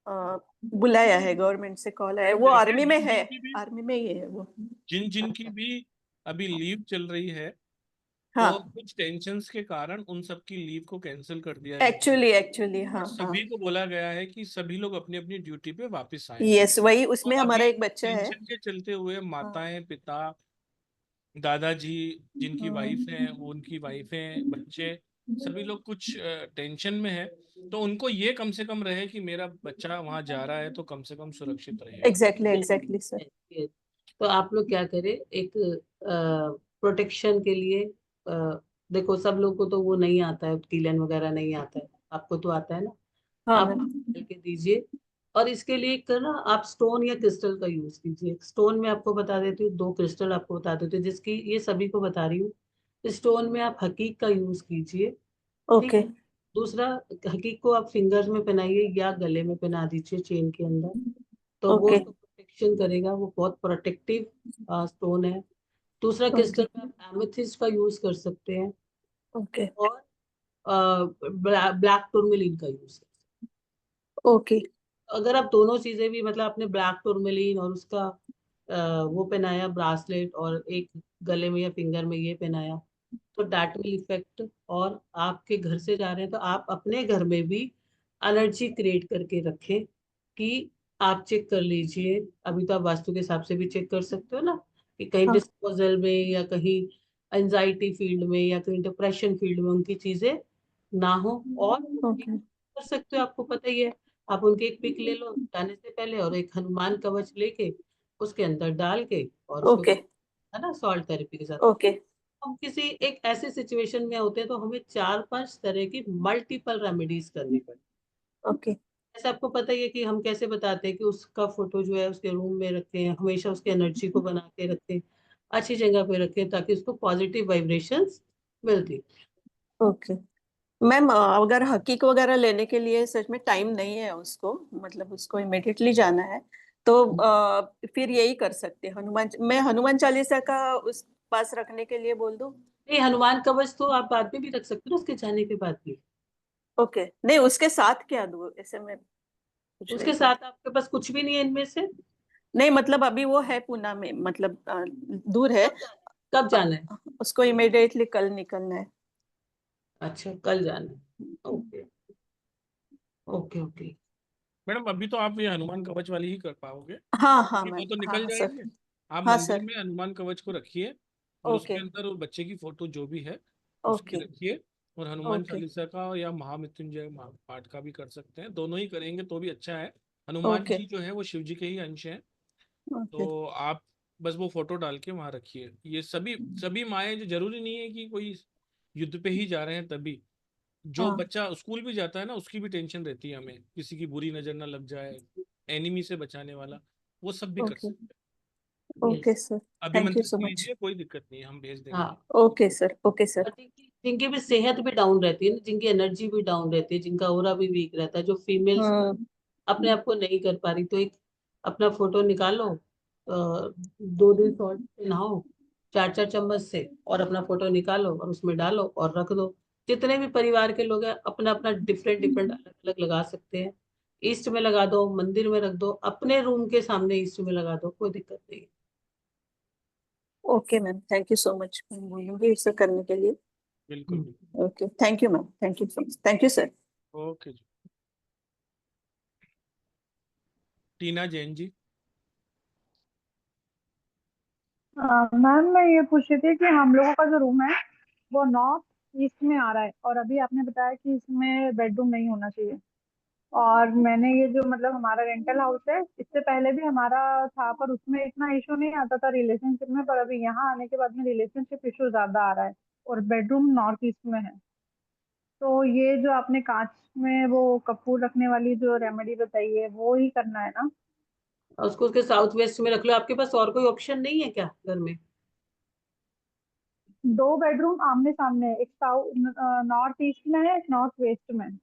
अ, बुलाया है, गवर्नमेंट से कॉल है, मैम वो देखिए, आर्मी में जिन है। जिन की भी आर्मी में ही है वो। जिन जिन की हैं? भी अभी लीव चल रही है, तो हाँ, कुछ टेंशन्स के कारण उन सबकी लीव को कैंसिल कर दिया गया है। एक्चुअली एक्चुअली हाँ और हाँ। सभी को बोला गया है कि सभी लोग अपनी अपनी ड्यूटी पे वापस आए। यस, वही तो उसमें हमारा अभी एक बच्चा है। टेंशन के चलते हुए हाँ। माताएं, पिता, दादाजी, जिनकी वाइफ हैं, हम्म, वो उनकी वाइफें, बच्चे, सभी लोग कुछ टेंशन में है। तो उनको ये कम से कम रहे कि मेरा बच्चा वहां जा रहा है तो कम से कम सुरक्षित रहेगा। Exactly Yes, exactly sir. yes, yes। तो आप लोग क्या करें, एक प्रोटेक्शन के लिए, देखो सब लोग को तो वो नहीं आता है, टीलन वगैरह नहीं आता है, आपको तो आता है ना। हाँ आप मैम। करके दीजिए। और इसके लिए एक ना आप स्टोन या क्रिस्टल का यूज कीजिए। स्टोन में आपको बता देती हूँ, 2 क्रिस्टल आपको बता देती हूँ जिसकी ये सभी को बता रही हूँ। स्टोन में आप हकीक का यूज कीजिए। ठीक ओके है। दूसरा, हकीक को आप फिंगर्स में पहनाइए या गले में पहना दीजिए चेन के अंदर। तो वो ओके उसको प्रोटेक्शन करेगा, वो बहुत प्रोटेक्टिव स्टोन है। दूसरा ओके क्रिस्टल में आप एमेथिस्ट का यूज कर सकते हैं। ओके और ब्लैक टूरमेलिन का यूज। ओके अगर आप दोनों चीजें भी, मतलब आपने ब्लैक टूरमेलिन और उसका वो पहनाया ब्रासलेट, और एक गले में या फिंगर में ये पहनाया, तो दैट विल इफेक्ट। और आपके घर से जा रहे हैं तो आप अपने घर में भी एनर्जी क्रिएट करके रखें। कि आप चेक कर लीजिए, अभी तो आप वास्तु के हिसाब से भी चेक कर सकते हो ना, कि कहीं हाँ डिस्पोजल में या कहीं एंजाइटी फील्ड में या कहीं डिप्रेशन फील्ड में उनकी चीजें ना हो। और एक ओके कर सकते हो, आपको पता ही है, आप उनकी एक पिक ले लो जाने से पहले, और एक हनुमान कवच लेके उसके अंदर डाल के, और उसको, ओके है ना, सॉल्ट थेरेपी के साथ। ओके हम किसी एक ऐसे सिचुएशन में होते हैं तो हमें 4-5 तरह की मल्टीपल रेमेडीज करनी पड़ती ओके है। जैसे आपको पता ही है कि हम कैसे बताते हैं कि उसका फोटो जो है उसके रूम में रखें, हमेशा उसकी एनर्जी को बना के रखें, अच्छी जगह पे रखें ताकि उसको पॉजिटिव वाइब्रेशंस मिलती। ओके। मैम अगर हकीक वगैरह लेने के लिए सच में टाइम नहीं है उसको, मतलब उसको इमिडिएटली जाना है, तो फिर यही कर सकते हैं। मैं हनुमान चालीसा का उस पास रखने के लिए बोल दूं? नहीं, हनुमान कवच तो आप बाद में भी रख सकते हो ना, उसके जाने के बाद भी। ओके, नहीं उसके साथ क्या दूं, ऐसे मैं पूछ रही उसके थी। साथ आपके पास कुछ भी नहीं है इनमें से? नहीं मतलब अभी वो है पुणे में, मतलब दूर है। कब जाना है? कब जाना है? उसको इमिडिएटली कल निकलना है। अच्छा, कल जाना है। Okay okay okay. मैडम अभी तो आप ये हनुमान कवच वाली ही कर पाओगे, हाँ हाँ क्योंकि वो मैम, तो हाँ निकल हाँ सर, जाएंगे। आप हाँ मंदिर सर, में हनुमान कवच को रखिए और उसके ओके अंदर वो बच्चे की फोटो जो भी है उसकी ओके रखिए, और हनुमान ओके चालीसा का या महामृत्युंजय पाठ का भी कर सकते हैं, दोनों ही करेंगे तो भी अच्छा है। हनुमान ओके जी जो है वो शिव जी के ही अंश हैं। ओके तो आप बस वो फोटो डाल के वहां रखिए। ये सभी सभी माएँ, जो जरूरी नहीं है कि कोई युद्ध पे ही जा रहे हैं तभी, जो हाँ बच्चा स्कूल भी जाता है ना उसकी भी टेंशन रहती है हमें, किसी की बुरी नजर ना लग जाए, एनिमी से बचाने वाला, वो सब भी कर ओके सकते हम्म, ओके सर, हैं। थैंक यू अभिमंत्रित सो मच। कीजिए, कोई दिक्कत नहीं है, हम भेज देंगे। हाँ। Okay sir, okay sir. और जिनकी जिनकी भी सेहत भी डाउन रहती है ना, जिनकी एनर्जी भी डाउन रहती है, जिनका ऑरा भी वीक रहता है, जो फीमेल्स हम्म अपने आप को नहीं कर पा रही, तो एक अपना फोटो निकालो, 2 दिन सॉल्ट से नहाओ 4-4 चम्मच से, और अपना फोटो निकालो और उसमें डालो और रख दो। जितने भी परिवार के लोग हैं अपना अपना डिफरेंट डिफरेंट अलग अलग लगा सकते हैं। ईस्ट में लगा दो, मंदिर में रख दो, अपने रूम के सामने ईस्ट में लगा दो, कोई दिक्कत नहीं। Okay ma'am, thank you so much, मैं बोलूंगी इसे करने के लिए। बिल्कुल बिल्कुल। Okay, thank you ma'am, thank you so much, thank you sir. Okay जी। टीना जैन जी। मैम मैं ये पूछ रही थी कि हम लोगों का जो रूम है वो नॉर्थ ईस्ट में आ रहा है, और अभी आपने बताया कि इसमें बेडरूम नहीं होना चाहिए। और मैंने ये जो मतलब हमारा रेंटल हाउस है, इससे पहले भी हमारा था, पर उसमें इतना इशू नहीं आता था रिलेशनशिप में, पर अभी यहाँ आने के बाद में रिलेशनशिप इशू ज्यादा आ रहा है, और बेडरूम नॉर्थ ईस्ट में है। तो ये जो आपने कांच में वो कपूर रखने वाली जो रेमेडी बताई है वो ही करना है ना? और उसको उसके साउथ वेस्ट में रख लो। आपके पास और कोई ऑप्शन नहीं है क्या घर में? 2 बेडरूम आमने सामने है, एक साउथ नॉर्थ ईस्ट में है, एक नॉर्थ वेस्ट में है।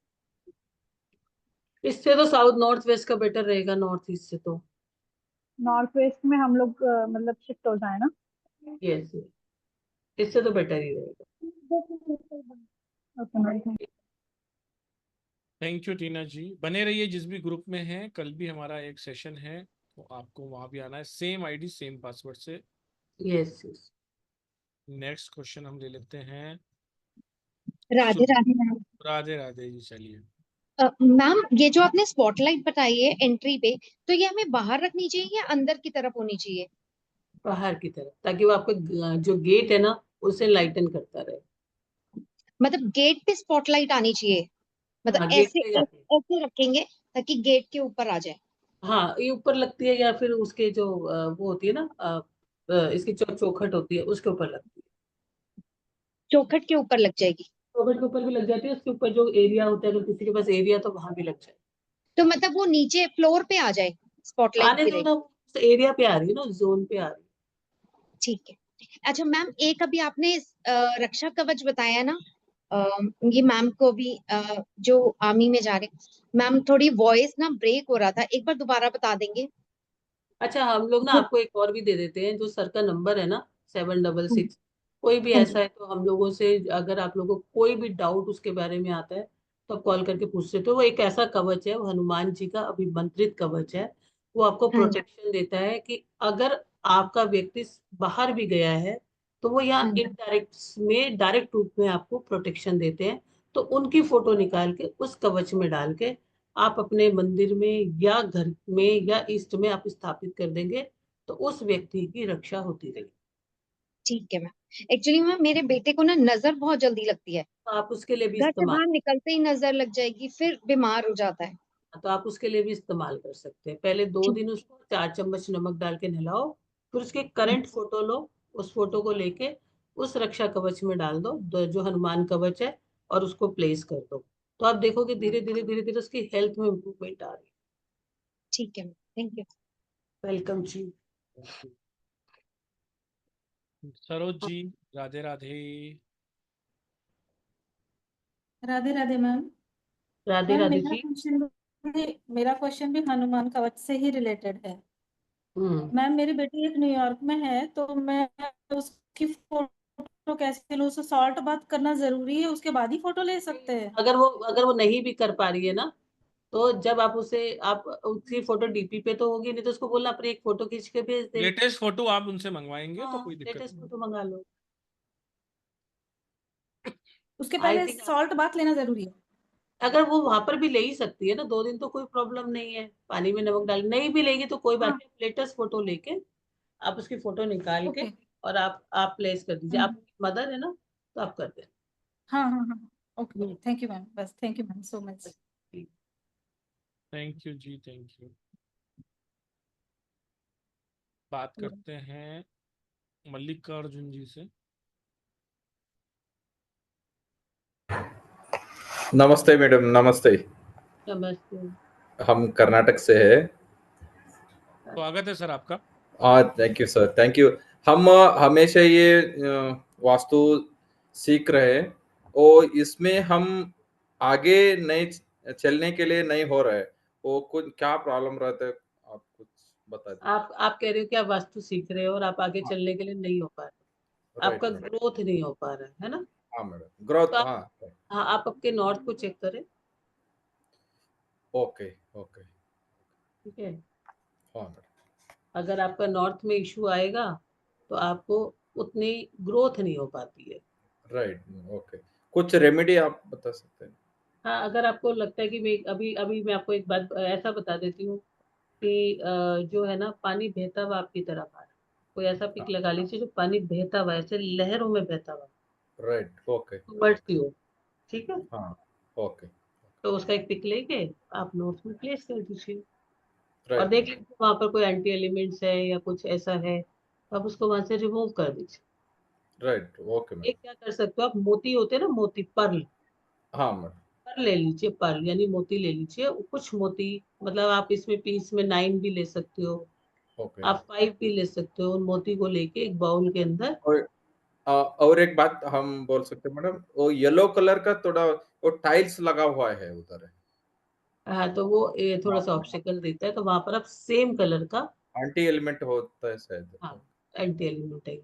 इससे तो साउथ नॉर्थ वेस्ट का बेटर रहेगा, नॉर्थ ईस्ट से तो। नॉर्थ वेस्ट में हम लोग मतलब शिफ्ट हो जाए ना? यस, इससे तो बेटर ही रहेगा। Okay ma'am. थैंक यू टीना जी, बने रहिए जिस भी ग्रुप में हैं, कल भी हमारा एक सेशन है तो आपको वहां भी आना है, सेम आईडी सेम पासवर्ड से। Yes yes. नेक्स्ट क्वेश्चन हम ले लेते हैं। राधे राधे मैम। राधे राधे जी, चलिए। मैम ये जो आपने स्पॉटलाइट बताई है एंट्री पे, तो ये हमें बाहर रखनी चाहिए या अंदर की तरफ होनी चाहिए? बाहर की तरफ, ताकि वो आपको जो गेट है ना उसे लाइटन करता रहे। मतलब गेट पे स्पॉटलाइट आनी चाहिए, मतलब हाँ, गेट ऐसे पे ऐसे, जाके। ऐसे रखेंगे ताकि गेट के ऊपर आ जाए। हाँ, ये ऊपर लगती है, या फिर उसके जो वो होती है ना, इसकी चौखट होती है उसके ऊपर लगती है। चौखट के ऊपर लग जाएगी? चौखट के ऊपर भी लग जाती है, उसके ऊपर जो एरिया होता है, अगर किसी के पास एरिया तो वहां भी लग जाए। तो मतलब वो नीचे फ्लोर पे आ जाए, स्पॉटलाइट आने दो गिरे। ना, एरिया पे आ रही है ना, जोन पे आ रही ठीक है। अच्छा मैम, एक अभी आपने रक्षा कवच बताया ना, ये मैम को भी जो आर्मी में जा रहे, मैम थोड़ी वॉइस ना ब्रेक हो रहा था, एक बार दोबारा बता देंगे? है। अच्छा, हम लोग ना आपको एक और भी दे देते हैं, जो सर का नंबर है ना, 766। कोई भी हाँ ऐसा जी। है तो हम लोगों से, अगर आप लोगों को कोई भी डाउट उसके बारे में आता है तो आप कॉल करके पूछ सकते हो। वो एक ऐसा कवच है, वो हनुमान जी का अभिमंत्रित कवच है। वो आपको हाँ जी। प्रोटेक्शन देता है कि अगर आपका व्यक्ति बाहर भी गया है तो वो यहाँ हाँ जी। इनडायरेक्ट में, डायरेक्ट रूप में आपको प्रोटेक्शन देते हैं। तो उनकी फोटो निकाल के उस कवच में डाल के आप अपने मंदिर में या घर में या ईस्ट में आप स्थापित कर देंगे, तो उस व्यक्ति की रक्षा होती रहेगी। ठीक है मैम। एक्चुअली मैम मेरे बेटे को ना नजर बहुत जल्दी लगती है, तो आप उसके लिए भी घर से इस्तेमाल बाहर निकलते ही नजर लग जाएगी, फिर बीमार हो जाता है। तो आप उसके लिए भी इस्तेमाल कर सकते हैं। पहले दो ठीक। दिन उसको 4 चम्मच नमक डाल के नहलाओ, फिर उसके करंट फोटो लो, उस फोटो को लेके उस रक्षा कवच में डाल दो, जो हनुमान कवच है, और उसको प्लेस कर दो। तो आप देखोगे धीरे धीरे धीरे धीरे उसकी हेल्थ में इम्प्रूवमेंट आ रही ठीक है मैम, थैंक यू। है। वेलकम जी। सरोज जी, राधे राधे। राधे राधे मैम। राधे मैम राधे जी। मेरा क्वेश्चन भी हनुमान कवच से ही रिलेटेड है। हम्म। मैम मेरी बेटी एक न्यूयॉर्क में है, तो मैं उसकी फोटो कैसे लूँ? उसे सॉल्ट बात करना जरूरी है, उसके बाद ही फोटो ले सकते हैं? अगर वो नहीं भी कर पा रही है ना, तो जब आप उसे, आप उसकी फोटो डीपी पे तो होगी नहीं, तो उसको बोलना अपनी एक फोटो खींच के भेज दे। लेटेस्ट फोटो आप उनसे मंगवाएंगे तो हाँ, कोई दिक्कत लेटेस्ट नहीं। फोटो मंगा लो। उसके आई पहले थिंक सॉल्ट बात लेना जरूरी है? अगर वो वहां पर भी ले ही सकती है ना, 2 दिन तो कोई प्रॉब्लम नहीं है, पानी में नमक डाल, नहीं भी लेगी तो कोई बात हाँ नहीं, लेटेस्ट फोटो लेके आप उसकी फोटो निकाल के ओके और आप प्लेस कर दीजिए। आप मदर है ना, तो आप कर दें। हाँ हाँ हाँ ओके थैंक यू मैम, बस thank you ma'am so much. Thank you जी, थैंक यू। बात करते हैं मल्लिकार्जुन जी से। नमस्ते मैडम, नमस्ते। नमस्ते। हम कर्नाटक से है। स्वागत है सर आपका। Thank you sir, thank you. हम हमेशा ये वास्तु सीख रहे हैं और इसमें हम आगे नहीं चलने के लिए नहीं हो रहा है। वो कुछ क्या प्रॉब्लम रहता है, आप कुछ बता दीजिए। आप कह रहे हो कि आप वास्तु सीख रहे हो और आप आगे चलने के लिए नहीं हो पा रहे, राइट आपका मैडम। ग्रोथ नहीं हो पा रहा है ना? हाँ मैडम, तो ग्रोथ, आप, हाँ। हाँ, आप आपके नॉर्थ को चेक करें। Okay okay. ठीक है, हाँ मैडम। अगर आपका नॉर्थ में इशू आएगा तो आपको उतनी ग्रोथ नहीं हो पाती है। Right, okay. कुछ रेमेडी आप बता सकते हैं? हाँ, अगर आपको लगता है कि मैं अभी अभी मैं आपको एक बात ऐसा बता देती हूँ कि जो है ना, पानी बहता हुआ आपकी तरफ आ रहा है, कोई ऐसा पिक लगा लीजिए जो पानी बहता हुआ ऐसे लहरों में बहता हुआ, राइट, ओके। बढ़ती हो। ठीक है, हाँ, ओके। तो उसका एक पिक लेके आप नोट्स में प्लेस कर दीजिए और राइट देख मैडम। लीजिए वहां पर कोई एंटी एलिमेंट्स है या कुछ ऐसा है, तो आप उसको वहां से रिमूव कर दीजिए। Right, okay madam. एक क्या कर सकते हो आप, मोती होते हैं ना, मोती, पर्ल, हाँ मैडम। पर्ल ले लीजिए, पर्ल यानी मोती ले लीजिए, कुछ मोती, मतलब आप इसमें पीस में 9 भी ले सकते हो, ओके। आप 5 भी ले सकते हो। उन मोती को लेके एक बाउल के अंदर, और और एक बात हम बोल सकते हैं मैडम, वो येलो कलर का थोड़ा वो टाइल्स लगा हुआ है उधर। हाँ, तो वो ये थोड़ा सा ऑब्स्टिकल देता है, तो वहां पर आप सेम कलर का, एंटी एलिमेंट होता है शायद। हाँ, एंटी एलिमेंट है,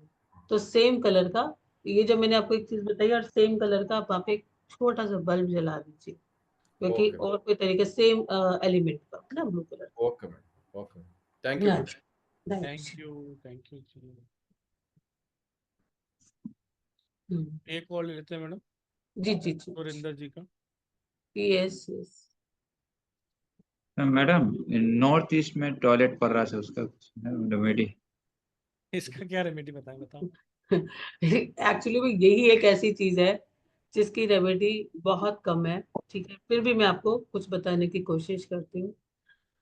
तो सेम कलर का, ये जो मैंने आपको एक चीज बताई, और सेम कलर का आप वहाँ पे एक छोटा सा बल्ब जला दीजिए, क्योंकि ओके और कोई तरीके सेम एलिमेंट का है ना, blue colour okay madam, okay. Thank you का। Madam. Thank you, thank you जी। हम्म, एक और ले लेते हैं मैडम, जी जी जी, सुरेंद्र जी का। Yes yes. Madam, north east में टॉयलेट पड़ रहा है, उसका रेमेडी? इसका क्या रेमेडी बताएं, बताओ। एक्चुअली में यही एक ऐसी चीज है जिसकी रेमेडी बहुत कम है। ठीक है, फिर भी मैं आपको कुछ बताने की कोशिश करती हूँ।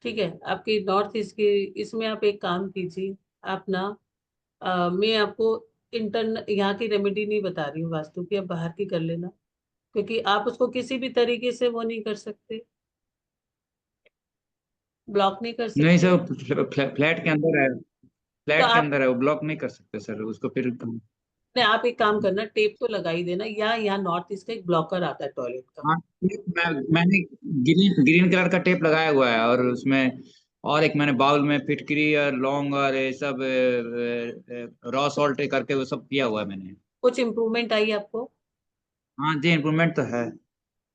ठीक है, आपकी नॉर्थ ईस्ट की, इसमें आप एक काम कीजिए, आप ना, मैं आपको इंटरन यहाँ की रेमेडी नहीं बता रही हूँ वास्तु की, आप बाहर की कर लेना, क्योंकि आप उसको किसी भी तरीके से वो नहीं कर सकते, ब्लॉक नहीं कर नहीं सकते। सर, फ्लैट के अंदर है, तो फ्लैट के आप, अंदर है, वो ब्लॉक नहीं कर सकते सर उसको फिर। नहीं, आप एक काम करना, टेप तो लगा ही देना, या यहाँ नॉर्थ ईस्ट का एक ब्लॉकर आता है टॉयलेट का। हाँ, मैंने ग्रीन ग्रीन कलर का टेप लगाया हुआ है, और उसमें और एक मैंने बाउल में फिटकरी और लौंग और ये सब रॉ सॉल्ट करके वो सब किया हुआ है मैंने। कुछ इम्प्रूवमेंट आई आपको? हाँ जी, इम्प्रूवमेंट तो है।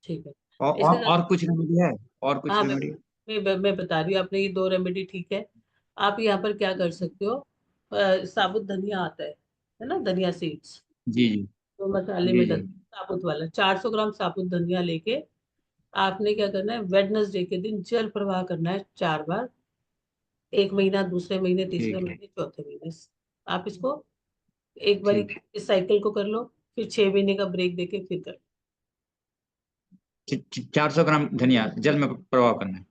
ठीक है, और इससे ज्यादा, और कुछ रेमेडी है? और कुछ हाँ, रेमेडी? मैं बता रही हूँ, आपने ये 2 रेमेडी ठीक है। आप यहाँ पर क्या कर सकते हो, साबुत धनिया आता है ना, धनिया सीड्स, जी जी तो मसाले जी में जी। डल, साबुत वाला 400 ग्राम साबुत धनिया लेके आपने क्या करना है, वेडनेसडे के दिन जल प्रवाह करना है 4 बार, 1 महीना, दूसरे महीने, तीसरे ठीक है। महीने, चौथे महीने। आप इसको एक बार ठीक इस साइकिल को कर लो, फिर 6 महीने का ब्रेक देके फिर कर। 400 ग्राम धनिया जल में प्रवाह करना है।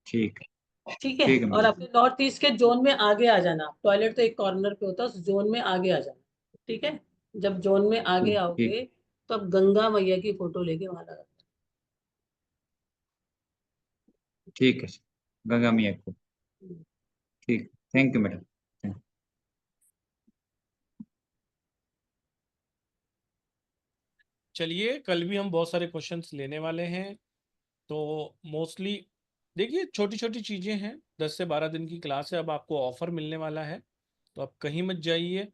ठीक है। ठीक है, ठीक है और मैडम। अपने नॉर्थ ईस्ट के जोन में आगे आ जाना, टॉयलेट तो एक कॉर्नर पे होता है, उस जोन में आगे आ जाना। ठीक है, जब जोन में आगे ठीक ठीक आओगे तो अब गंगा मैया की फोटो लेके वहां लगा। ठीक है सर, गंगा मैया को। ठीक, थैंक यू मैडम। चलिए, कल भी हम बहुत सारे क्वेश्चंस लेने वाले हैं, तो मोस्टली देखिए छोटी छोटी चीज़ें हैं। 10 से 12 दिन की क्लास है, अब आपको ऑफर मिलने वाला है, तो आप कहीं मत जाइए,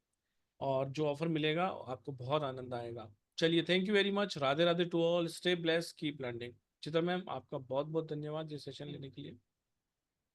और जो ऑफर मिलेगा आपको बहुत आनंद आएगा। चलिए, thank you very much, Radhe Radhe to all, stay bless, keep learning. Chitra ma'am, आपका बहुत बहुत धन्यवाद ये सेशन लेने के लिए।